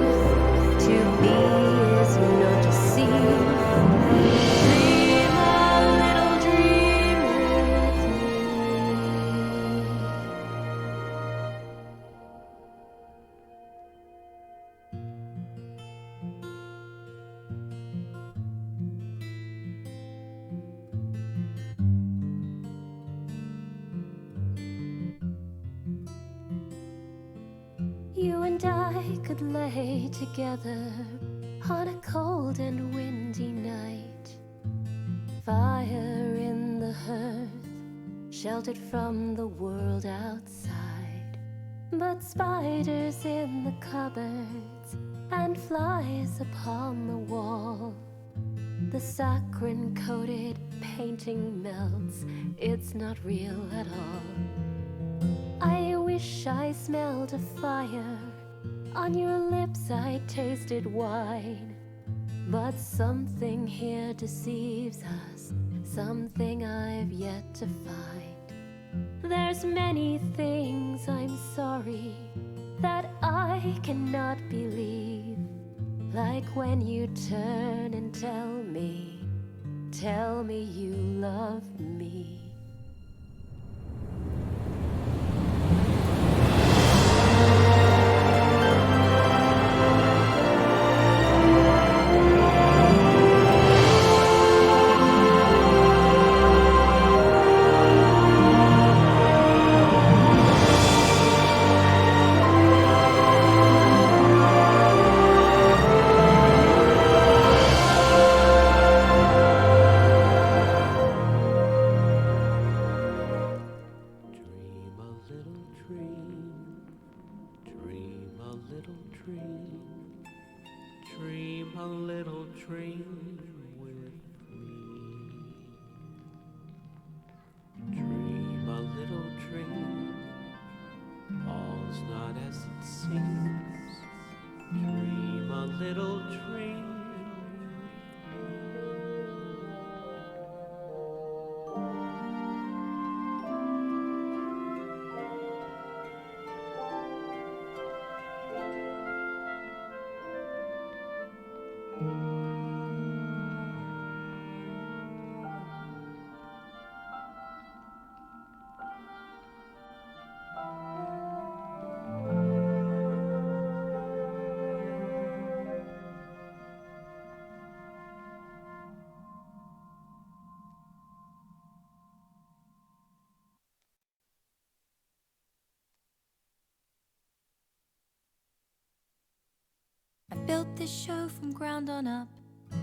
To be is not to see. Dream a little dream with me. You and I could lay together on a cold and windy night. Fire in the hearth, sheltered from the world outside. But spiders in the cupboards and flies upon the wall. The saccharine-coated painting melts, it's not real at all. I wish I smelled a fire. On your lips I tasted wine. But something here deceives us, something I've yet to find. There's many things I'm sorry that I cannot believe. Like when you turn and tell me you love me. Dream a little dream with me. Dream a little dream. All's not as it seems. Dream a little dream. I built this show from ground on up,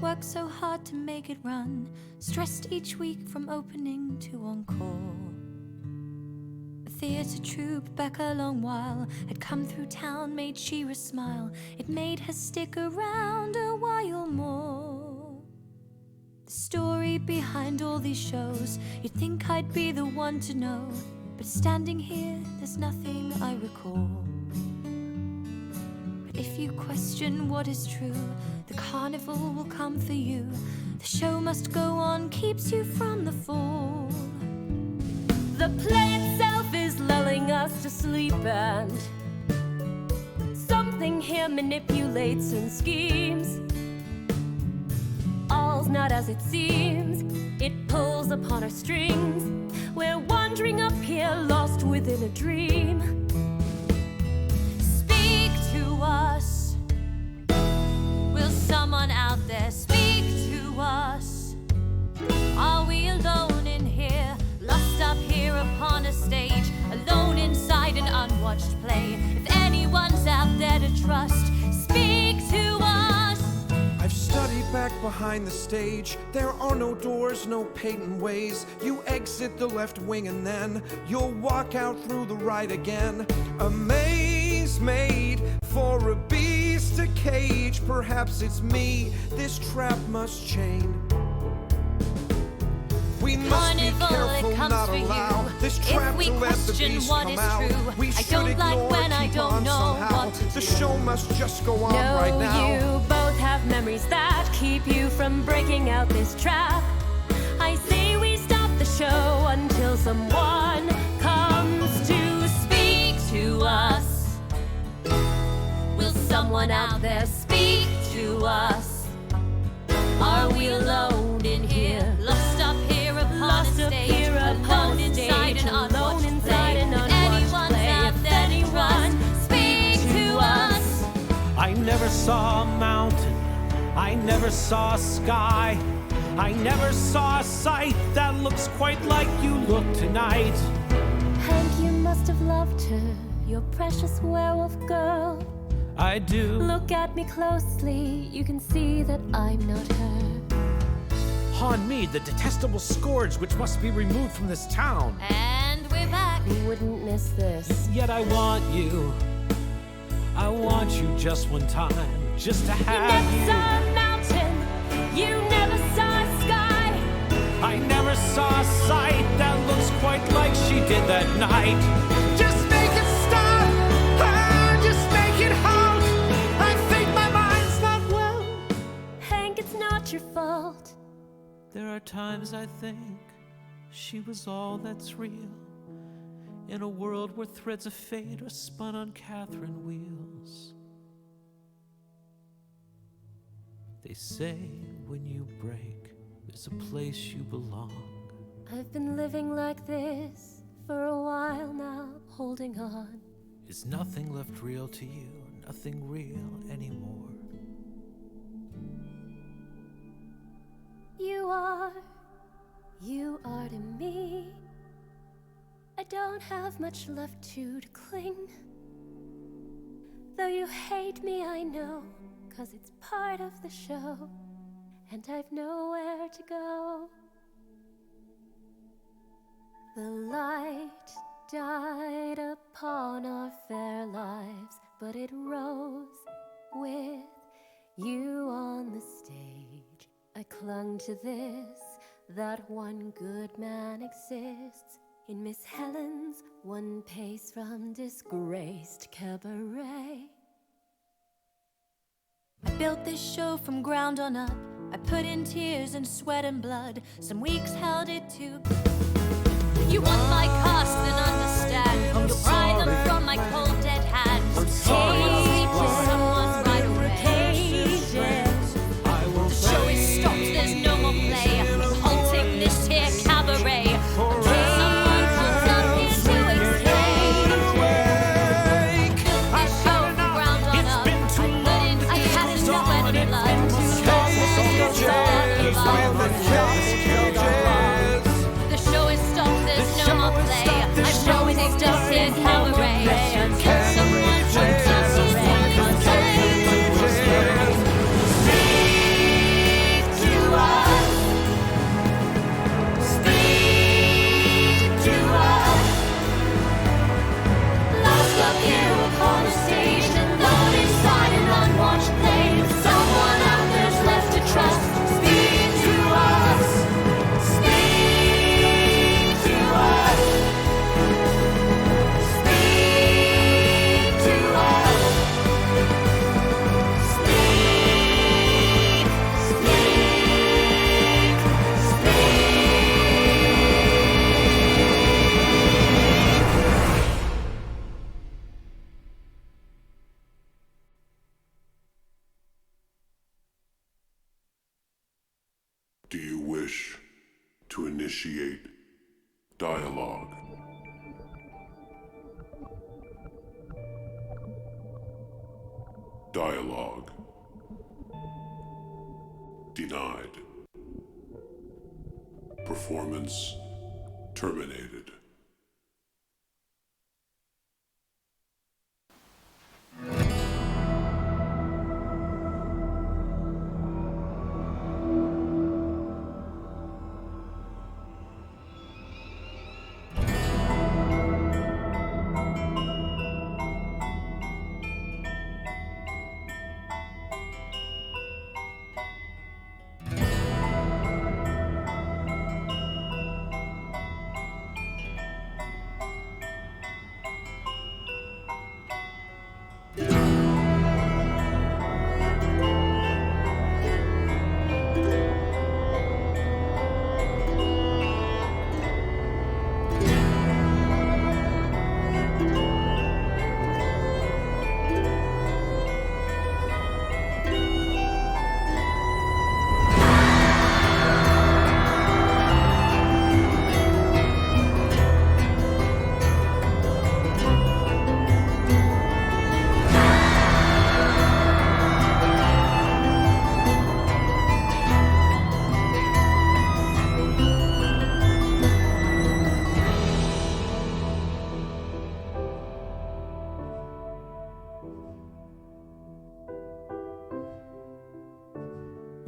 worked so hard to make it run, stressed each week from opening to encore. A theatre troupe back a long while had come through town, made Shira smile. It made her stick around a while more. The story behind all these shows, you'd think I'd be the one to know, but standing here, there's nothing I recall. If you question what is true, the carnival will come for you. The show must go on, keeps you from the fall. The play itself is lulling us to sleep, and something here manipulates and schemes. All's not as it seems, it pulls upon our strings. We're wandering up here, lost within a dream. Speak to us. Will someone out there speak to us? Are we alone in here, lost up here upon a stage, alone inside an unwatched play? If anyone's out there to trust, speak to us. I've studied back behind the stage. There are no doors, no patent ways. You exit the left wing and then you'll walk out through the right again. A maze made for a beast to cage. Perhaps it's me, this trap must chain. We must be careful not allow this trap to let the beast come out. We should ignore, keep on somehow. The show must just go on right now. You both have memories that keep you from breaking out this trap. I say we stop the show until someone comes to speak to us. Will someone out there speak to us? Are we alone in here, lost up here upon a stage, alone inside an unwatched play? If anyone's out there to trust, speak to us. I never saw a mountain, I never saw a sky, I never saw a sight that looks quite like you look tonight. Hank, you must have loved her, your precious werewolf girl. I do. Look at me closely, you can see that I'm not her. On me, the detestable scourge which must be removed from this town. And we're back. You wouldn't miss this. Yet I want you. I want you just one time, just to have you. Never saw a mountain, you never saw a sky. I never saw a sight that looks quite like she did that night. Just make it stop, just make it halt. I think my mind's not well. Hank, it's not your fault. There are times I think she was all that's real, in a world where threads of fate are spun on Catherine wheels. They say when you break, there's a place you belong. I've been living like this for a while now, holding on. Is nothing left real to you, nothing real anymore? You are to me. I don't have much left to cling. Though you hate me, I know, 'cause it's part of the show, and I've nowhere to go. The light died upon our fair lives, but it rose with you on the stage. I clung to this, that one good man exists in Miss Helen's one pace from disgraced cabaret. I built this show from ground on up. I put in tears and sweat and blood. Some weeks held it to. You want my cast, then understand. You'll pry them from my cold dead hands. Someone sleep with someone right away. The show is stopped, there's no more play. I'm halting this here cabaret. Until someone comes up here to explain. Built this show from ground on up. I had enough and blood to stop the show is stopped, there's no more play. I'm showing this just here cabaret. Until someone comes up here to explain. Speak to us. Speak to us. Lost up here upon the stage, alone inside an unwatched play. Someone out there's left to trust. Speak to us. Speak to us. Speak to us. Speak, Do you wish to initiate Dialogue. Dialogue. Denied. Performance terminated.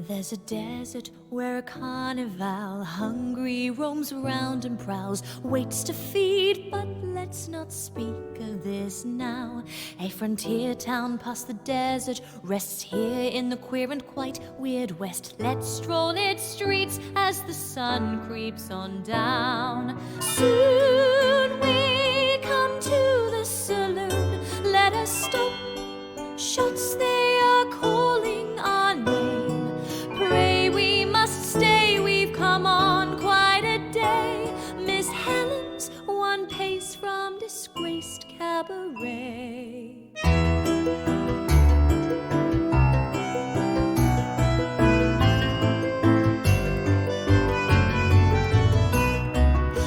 There's a desert where a carnival hungry roams round and prowls, waits to feed, but let's not speak of this now. A frontier town past the desert rests here in the queer and quite weird West. Let's stroll its streets as the sun creeps on down. Soon we come to the saloon. Let us stop. Shots, they are calling our name. Pray we must stay, we've come on quite a day. Miss Helen's one pace from disgraced cabaret.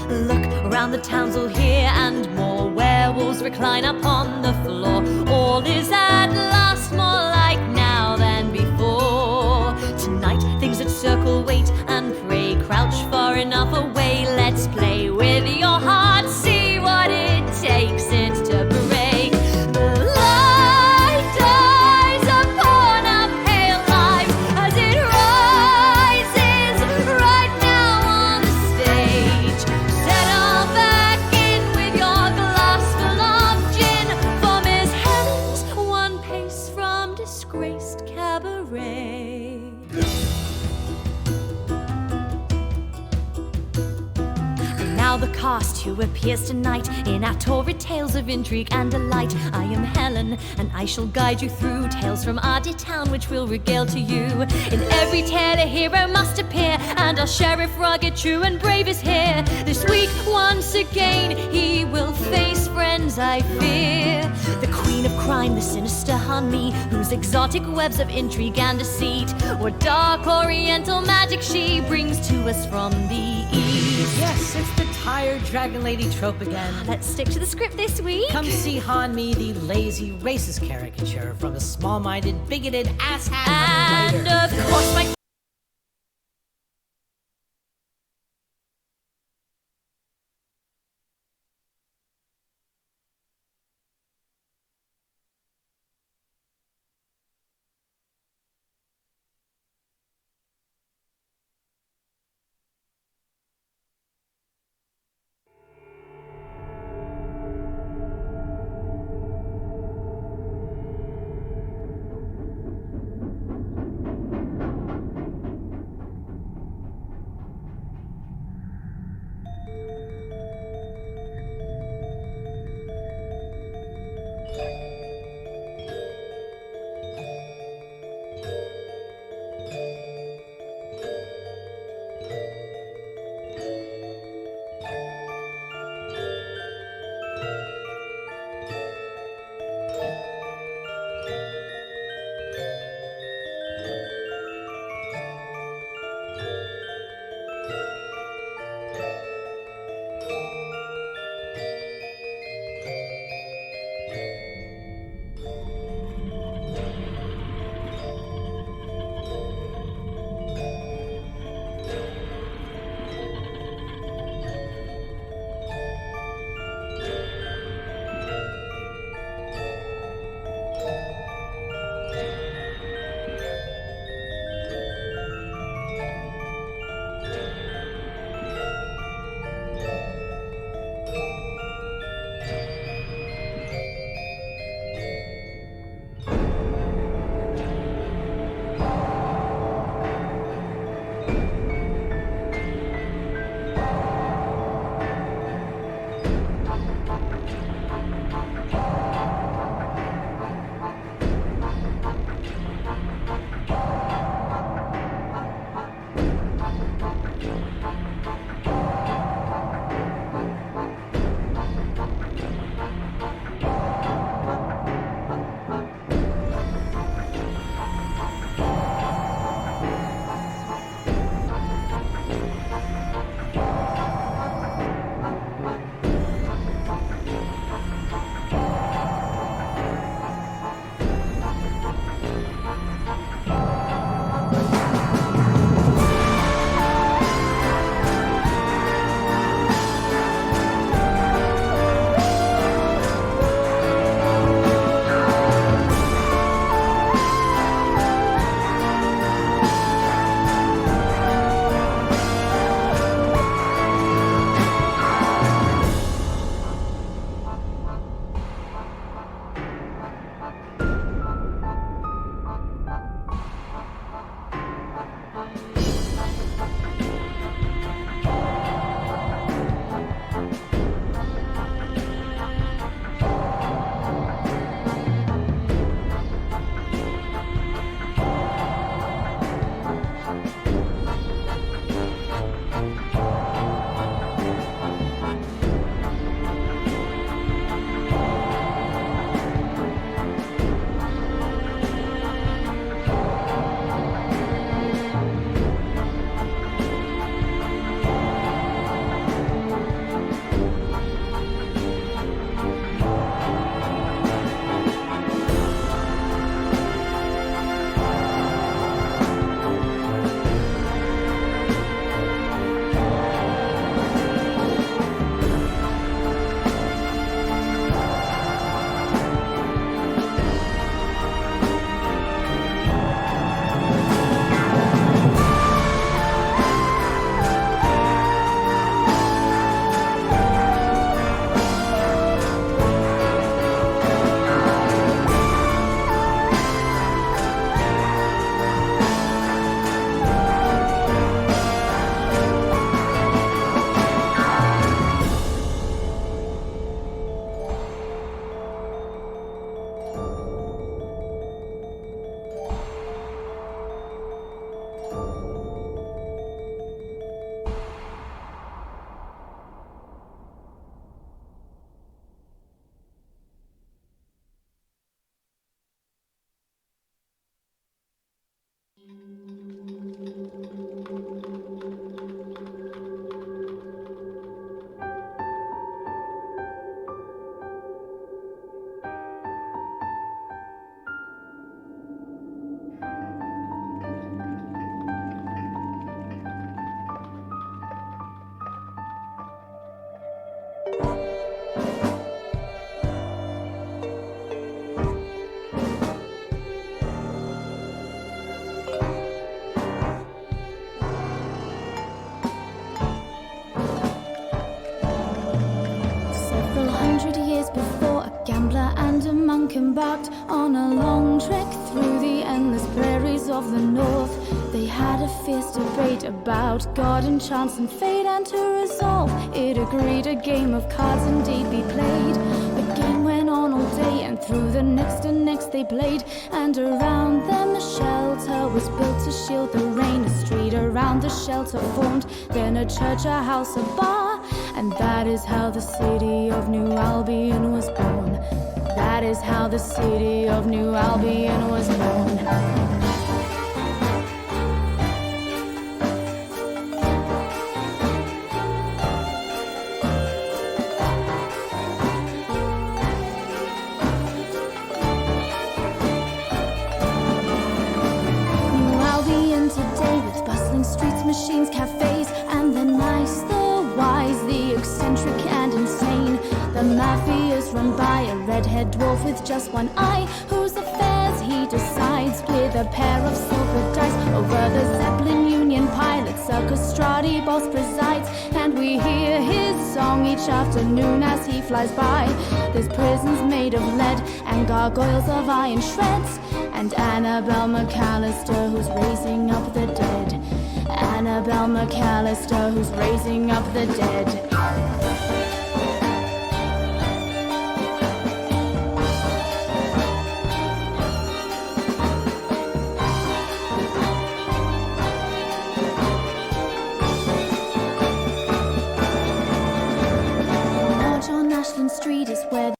Look around, the towns will hear, and more werewolves recline upon the floor. All is at last more like now than before. Tonight things that circle wait and pray, crouch far enough away. Let's play with your heart, see what it takes it to break. The light dies upon our pale lives as it rises right now on the stage. Settle back in with your glass full of gin, for Miss Helen's one pace from disgraced cabaret. Now the cast who appears tonight in our torrid tales of intrigue and delight. I am Helen, and I shall guide you through tales from our dear town, which will regale to you. In every tale a hero must appear, and our sheriff rugged, true and brave is here. This week once again he will face friends I fear. The queen of crime, the sinister Hanmi, whose exotic webs of intrigue and deceit, what dark oriental magic she brings to us from the east. Yes, it's the tired dragon lady trope again. Let's stick to the script this week. Come see Hanmi, the lazy, racist caricature from a small-minded, bigoted asshat. And of course, my Several hundred years before, a gambler and a monk embarked on a long trek through the endless prairies of the north. They had a fierce debate about God and chance and fate, and to resolve it agreed a game of cards indeed be played. The game went on all day, and through the next and next they played, and around them a shelter was built to shield the rain. A street around the shelter formed, then a church, a house, a bar, and that is how the city of New Albion was born. That is how the city of New Albion was born. New Albion today, with bustling streets, machines, cafes, and the nice, the wise, the eccentric and insane. The mafia's run by a red-haired dwarf with just one eye, whose affairs he decides with a pair of silver dice. Over the Zeppelin Union pilot, Circus Strati boss presides, and we hear his song each afternoon as he flies by. There's prisons made of lead and gargoyles of iron shreds, and Annabelle McAllister who's raising up the dead. Annabelle McAllister who's raising up the dead. Lodge on Ashland Street is where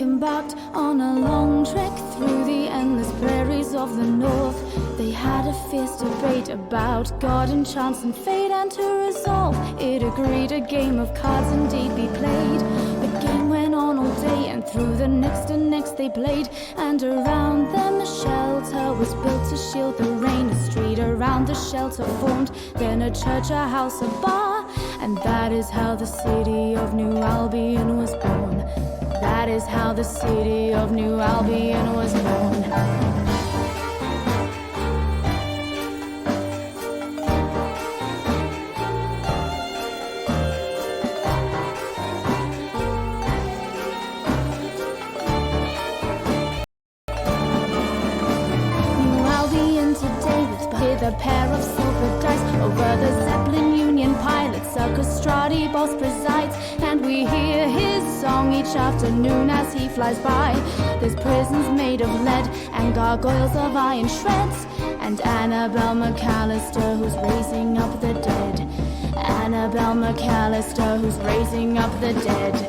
embarked on a long trek through the endless prairies of the north. They had a fierce debate about God and chance and fate, and to resolve it agreed a game of cards indeed be played. The game went on all day, and through the next and next they played, and around them a shelter was built to shield the rain. A street around the shelter formed, then a church, a house, a bar, and that is how the city of New Albion was born. That is how the city of New Albion was born. New Albion today with a pair of silver dice. boss presides, and we hear his song each afternoon as he flies by. There's prisons made of lead and gargoyles of iron shreds, and Annabelle McAllister who's raising up the dead. Annabelle McAllister who's raising up the dead.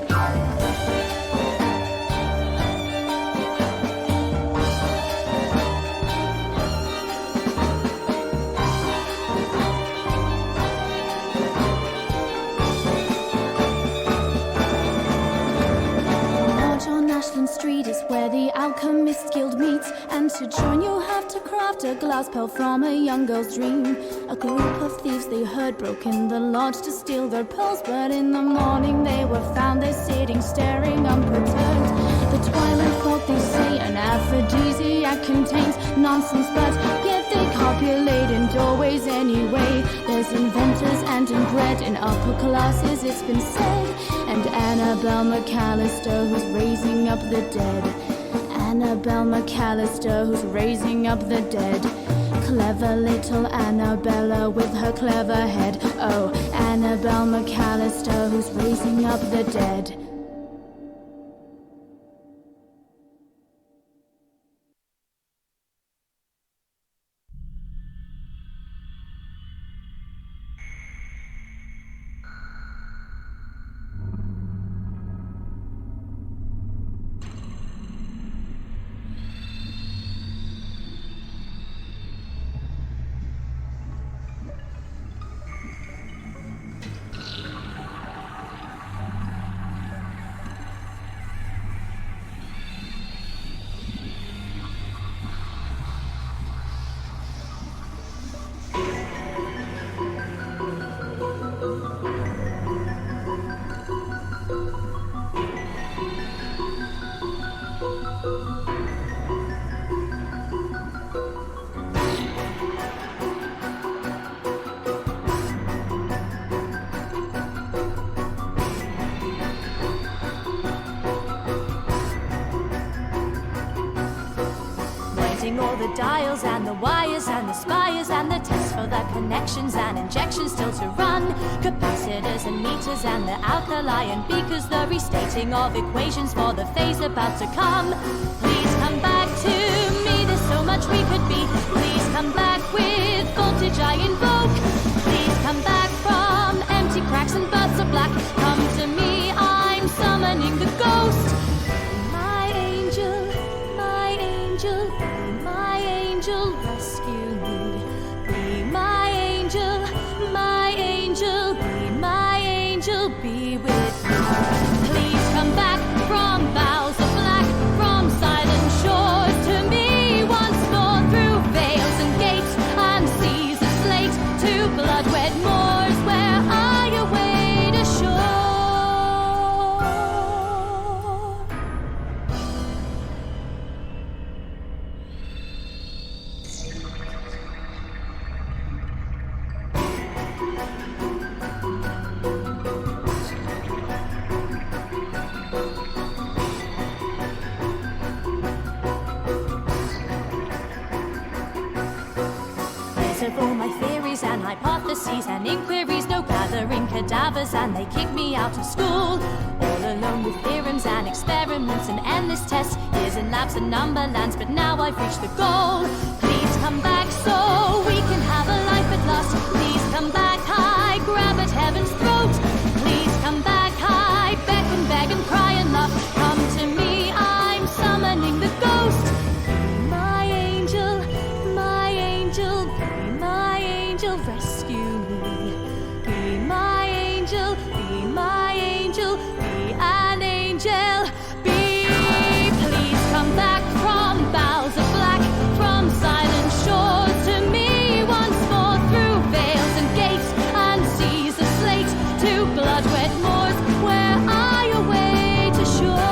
Street is where the Alchemist Guild meets, and to join you have to craft a glass pearl from a young girl's dream. A group of thieves they heard broke in the lodge to steal their pearls, but in the morning they were found there sitting, staring unperturbed. The Twilight Court, they say, an aphrodisiac contains nonsense, but yet they copulate in doorways anyway. There's inventors and inbred in upper classes, it's been said, and Annabelle McAllister who's raising up the dead. Annabelle McAllister who's raising up the dead. Clever little Annabella with her clever head. Oh, Annabelle McAllister who's raising up the dead. All the dials and the wires and the spires and the tests for the connections and injections still to run. Capacitors and meters and the alkali and beakers, the restating of equations for the phase about to come. Please come back to me, there's so much we could be. Please come back with voltage I invoke. Please come back from empty cracks and bursts of black. Come to me, I'm summoning the ghost. My angel, rescue me. Be my angel, be my angel, be with me. Please come back from boughs of black, from silent shores to me once more, through veils and gates and seas of slate, to blood-wet moors where I await ashore. Of all my theories and hypotheses and inquiries, no gathering cadavers, and they kick me out of school. All alone with theorems and experiments and endless tests, years in labs and numberlands, but now I've reached the goal. Please come back so we can have a life at last. Please come back high, grab at heaven's throat. Please come back high, beckon, beg and cry and laugh. Come to me, I'm summoning the ghost. My angel, rescue me. Be my angel, be my angel, be an angel, be. Please come back from boughs of black, from silent shores to me once more, through veils and gates and seas of slate, to blood-wet moors where I await ashore.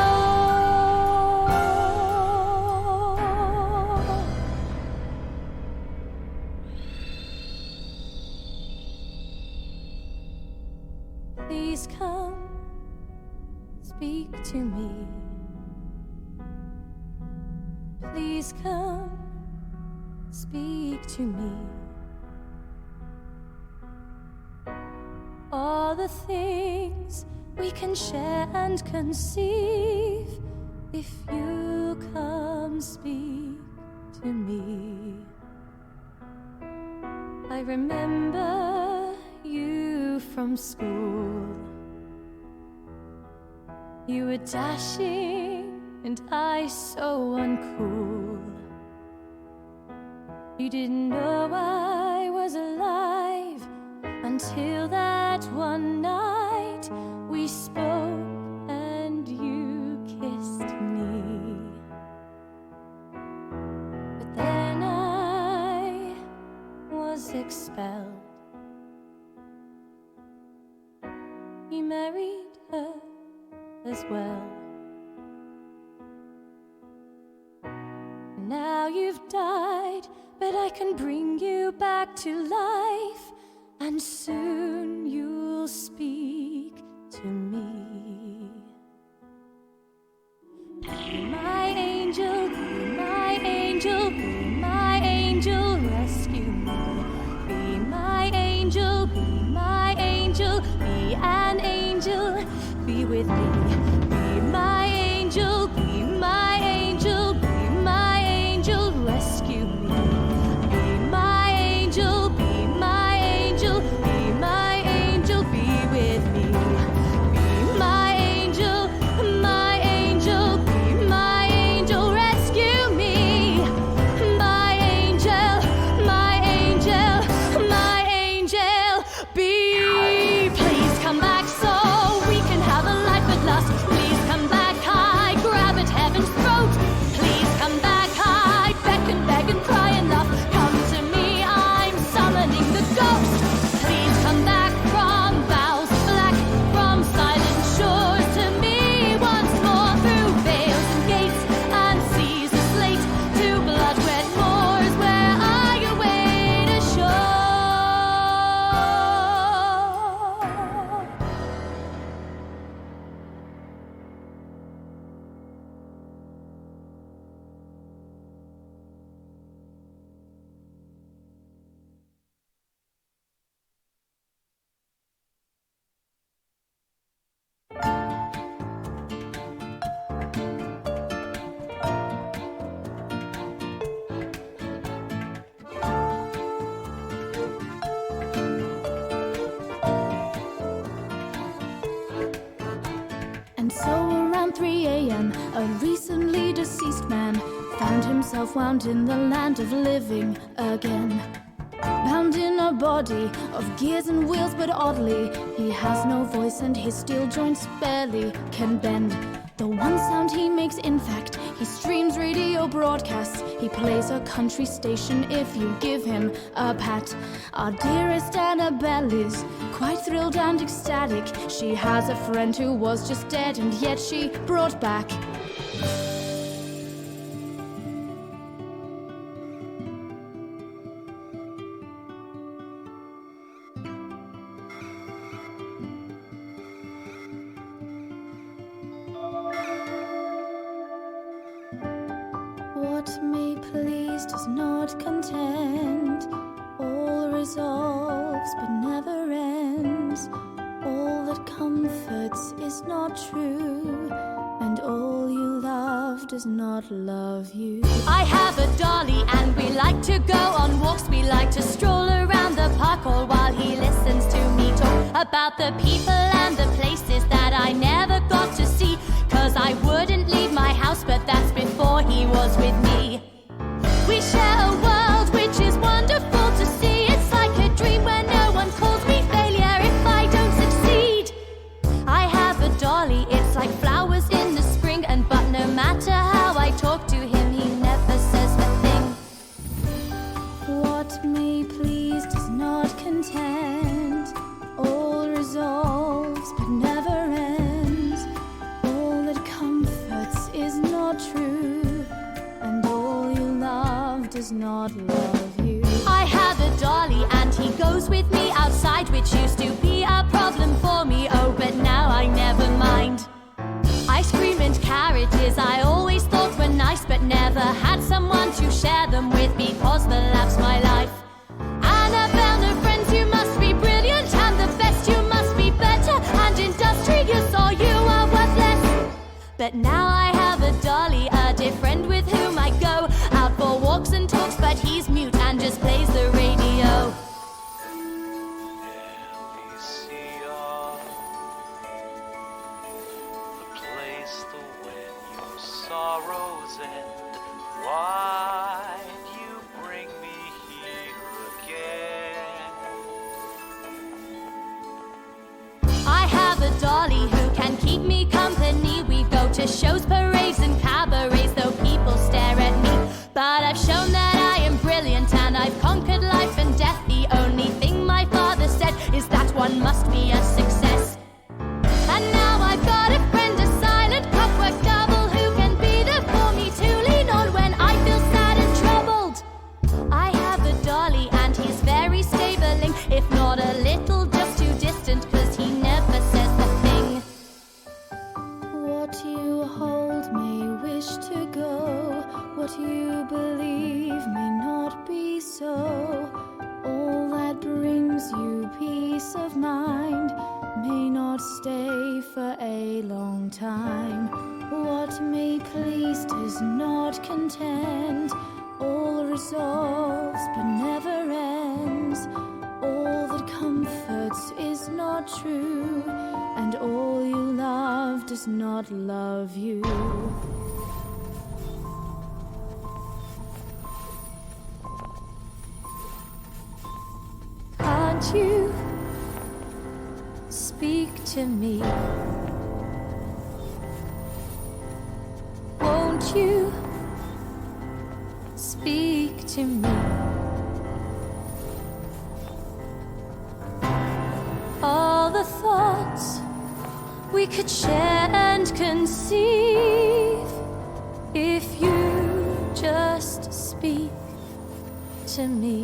Please come, speak to me. Please come, speak to me. All the things we can share and conceive if you come speak to me. I remember you from school. You were dashing and I so uncool. You didn't know I was alive until that one night we spoke and you kissed me. But then I was expelled. You married her as well. Now you've died, but I can bring you back to life, and soon you'll speak to me. Be my angel, be my angel, be my angel, rescue me. Be my angel, be my angel, be an angel, be with me. Be my angel, be my angel, be my angel, rescue me. Be my angel, be my angel, be my angel, be with me. Be my angel, my angel, be my angel, rescue me. My angel, my angel, my angel, be. Please come back so we can have a life at last. Please come back, I grab at heaven's throat. Please come back, I beckon, beg and cry and laugh. Come to me, I'm summoning the ghost. Please come back from boughs of black, from silent shores to me once more, through vales and gates and seas of slate, to blood-red moors where I await a shore. And so around 3 a.m., a recently deceased man found himself wound in the land of living again. Bound in a body of gears and wheels, but oddly, he has no voice and his steel joints barely can bend. The one sound he makes, in fact, he streams radio broadcasts. He plays a country station if you give him a pat. Our dearest Annabelle is quite thrilled and ecstatic. She has a friend who was just dead and yet she brought back. What may please does not content. All resolves but never ends. All that comforts is not true, and all you love does not love you. I have a dolly and we like to go on walks. We like to stroll around the park all while he listens to me talk about the people and the places that I never got to see. 'Cause I wouldn't leave my house, but that's before he was with me. We share a world which is wonderful to see. It's like a dream where no one calls me failure if I don't succeed. I have a dolly, it's like flowers in the spring, and but no matter how I talk to him, he never says a thing. What may please does not content. All resolves but never ends. All that comforts is not true, and all you love does not love you. I have a dolly and he goes with me outside, which used to be a problem for me. Oh, but now I never mind. Ice cream and carriages I always thought were nice, but never had someone to share them with because the laugh's my life. Annabelle, no friends, you must be brilliant and the best, you must be better But now I have a dolly, a dear friend with whom I go out for walks and talks, but he's mute and just plays the radio. Alicia, the place, the when your sorrows end. Why'd you bring me here again? I have a dolly who can keep me company. We go to shows, parades, and cabarets, though people stare at me. But I've shown that I am brilliant, and I've conquered life and death. The only thing my father said is that one must be a success. And now I've got a friend, a silent clockwork double, who can be there for me to lean on when I feel sad and troubled. I have a dolly, and he's very stabling, if not a little just too distant, 'cause he never says the thing. What you hold may wish to go, what you believe may not be so. All that brings you peace of mind may not stay for a long time. What may please does not contend. All resolves but never ends. All that comforts is not true, and all you love does not love you. Can't you speak to me? Won't you speak to me? All the thoughts we could share and conceive, if you just speak to me.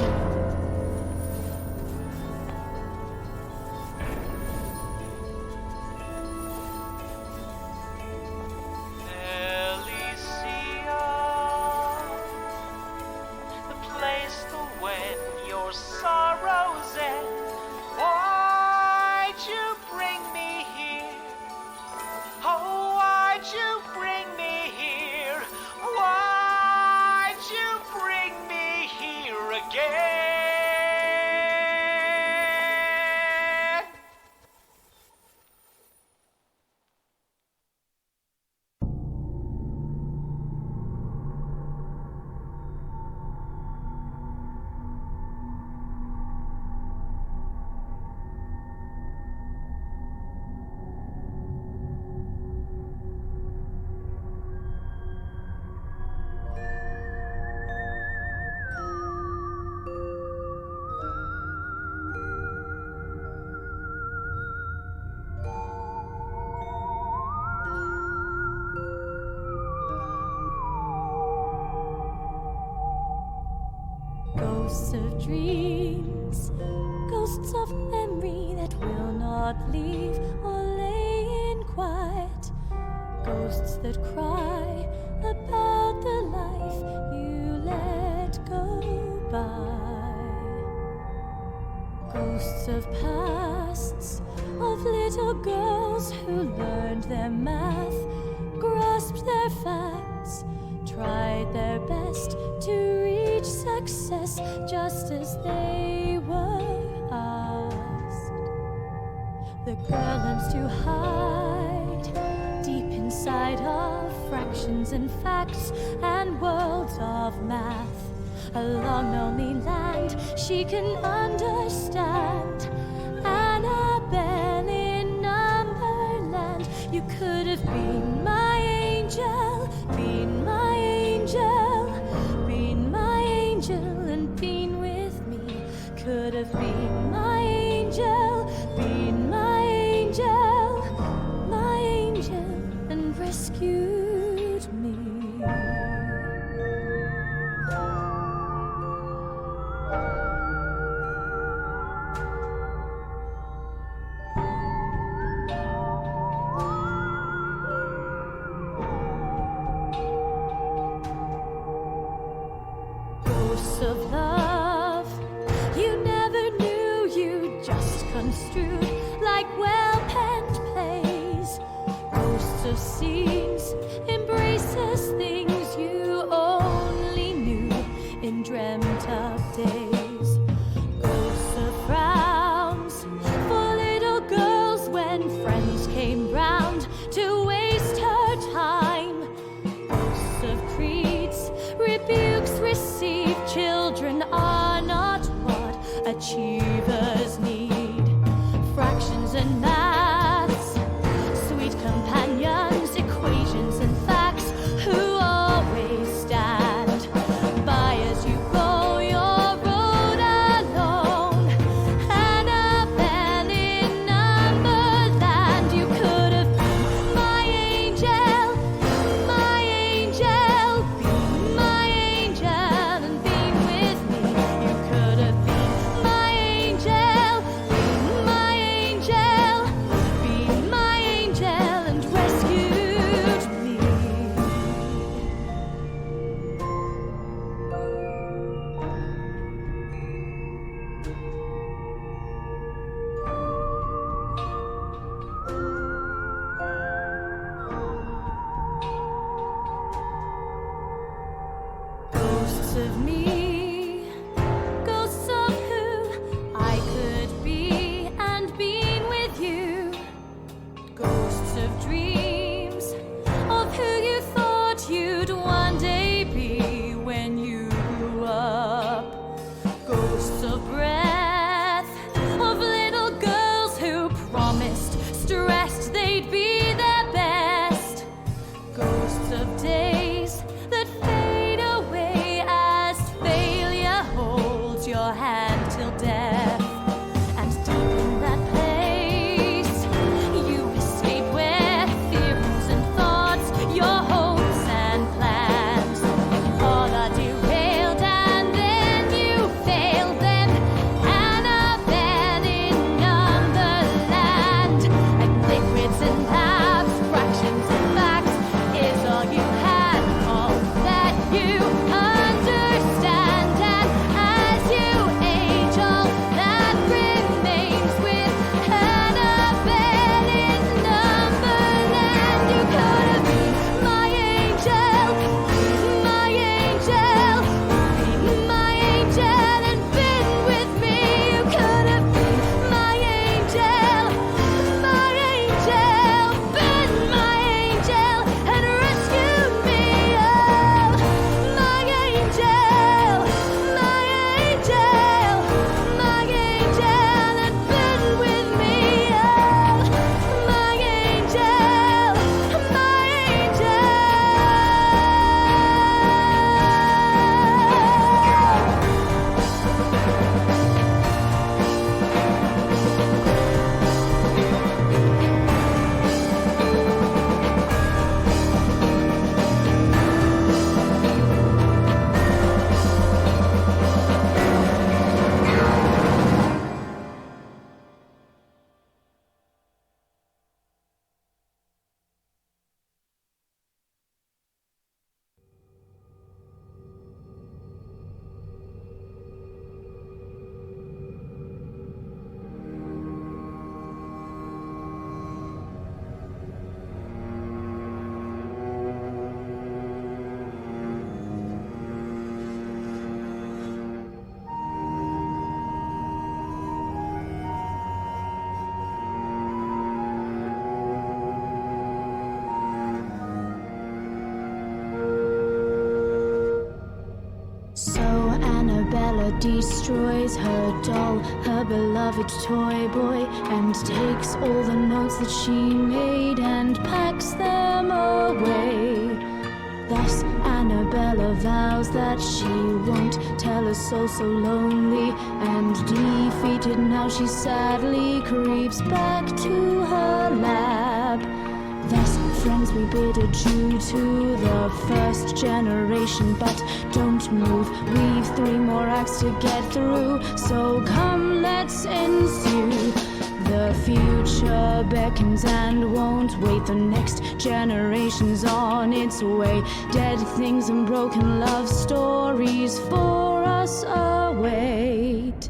Ghosts of dreams, ghosts of memory that will not leave or lay in quiet, ghosts that cry about the life you let go by, ghosts of pasts, of little girls who learned their math, grasped their facts, tried their best to reach success just as they were asked. The girl learns to hide deep inside of fractions and facts and worlds of math. A long lonely land she can understand. Annabelle in Numberland, you could have been my angel, been my angel, been my angel and been with me. Could have been my angel, been my angel and rescued me. Ghosts of love you never knew, you just construed like well-penned plays. Ghosts of scenes, embraces things you only knew in dreamt up days. Ghosts of frowns for little girls when friends came round to waste her time. Ghosts of creeds, rebukes received. Children are not what achievers need. Fractions and maths, sweet companions, equations and facts, who always stand by as you go your road alone. Annabelle in Numberland, you could have been my angel, be my angel and been with me. You could have been my angel, be my angel, be my angel and rescued me. Ghosts of me, ghosts of who I could be and been with you. Ghosts of dreams, of who you thought you'd one day be when you grew up. Ghosts of breath, of little girls who promised, stressed they'd be their best. Ghosts of days that fade away as failure holds your hand till death. And deep in that place, you escape where theories and thoughts, your hopes and plans, all are derailed and then you fail them. Annabelle in Numberland, like liquids and labs, fractions and facts, is all you had, all that you understand. And as you age, all that remains with Annabelle in Numberland. You could have been my angel, my angel, be my angel and been with me. You could have been my angel, been my angel and rescued me. Oh, my angel, my angel, my angel and been with me. Oh, my angel, my angel. So Annabella destroys her doll, her beloved toy boy, and takes all the notes that she made and packs them away. Thus Annabella vows that she won't tell her soul so lonely and defeated. Now she sadly creeps back to her lab. Thus, friends, we bid adieu to the first generation, but don't move, we've 3 more acts to get through, so come, let's ensue. The future beckons and won't wait, the next generation's on its way. Dead things and broken love stories for us await.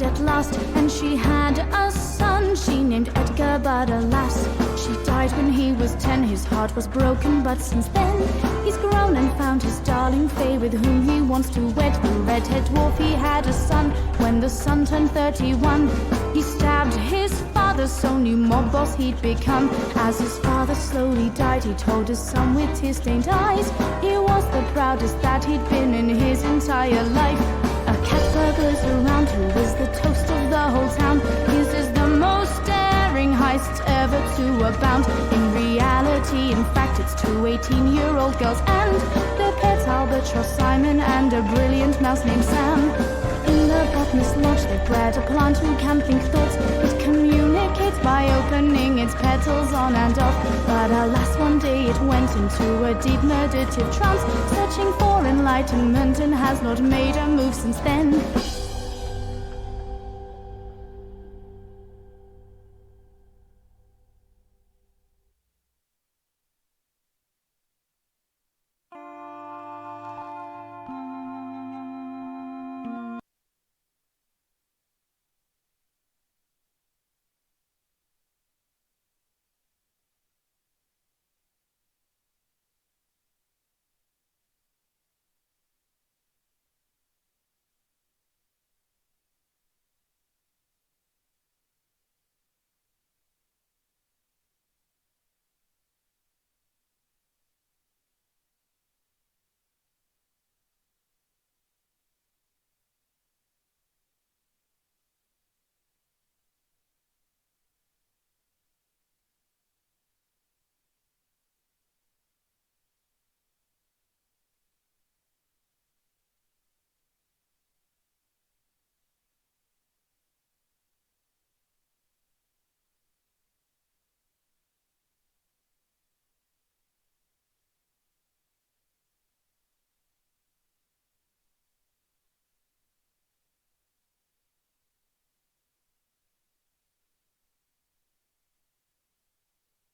at last, and she had a son she named Edgar, but alas, she died when he was 10. His heart was broken, but since then he's grown and found his darling Faye, with whom he wants to wed. The redhead dwarf, he had a son. When the son turned 31, he stabbed his father, so new mob boss he'd become. As his father slowly died, he told his son with tear-stained eyes he was the proudest that he'd been in his entire life. A cat burglar's around who is the toast of the whole town. His is the most daring heist ever to abound. In reality, in fact, it's two 18-year-old girls and their pet albatross Simon and a brilliant mouse named Sam. In the botanist lodge they bred a plant who can think thoughts. It communicates by opening its petals on and off. But alas, one day it went into a deep meditative trance, searching for enlightenment, and has not made a move since then.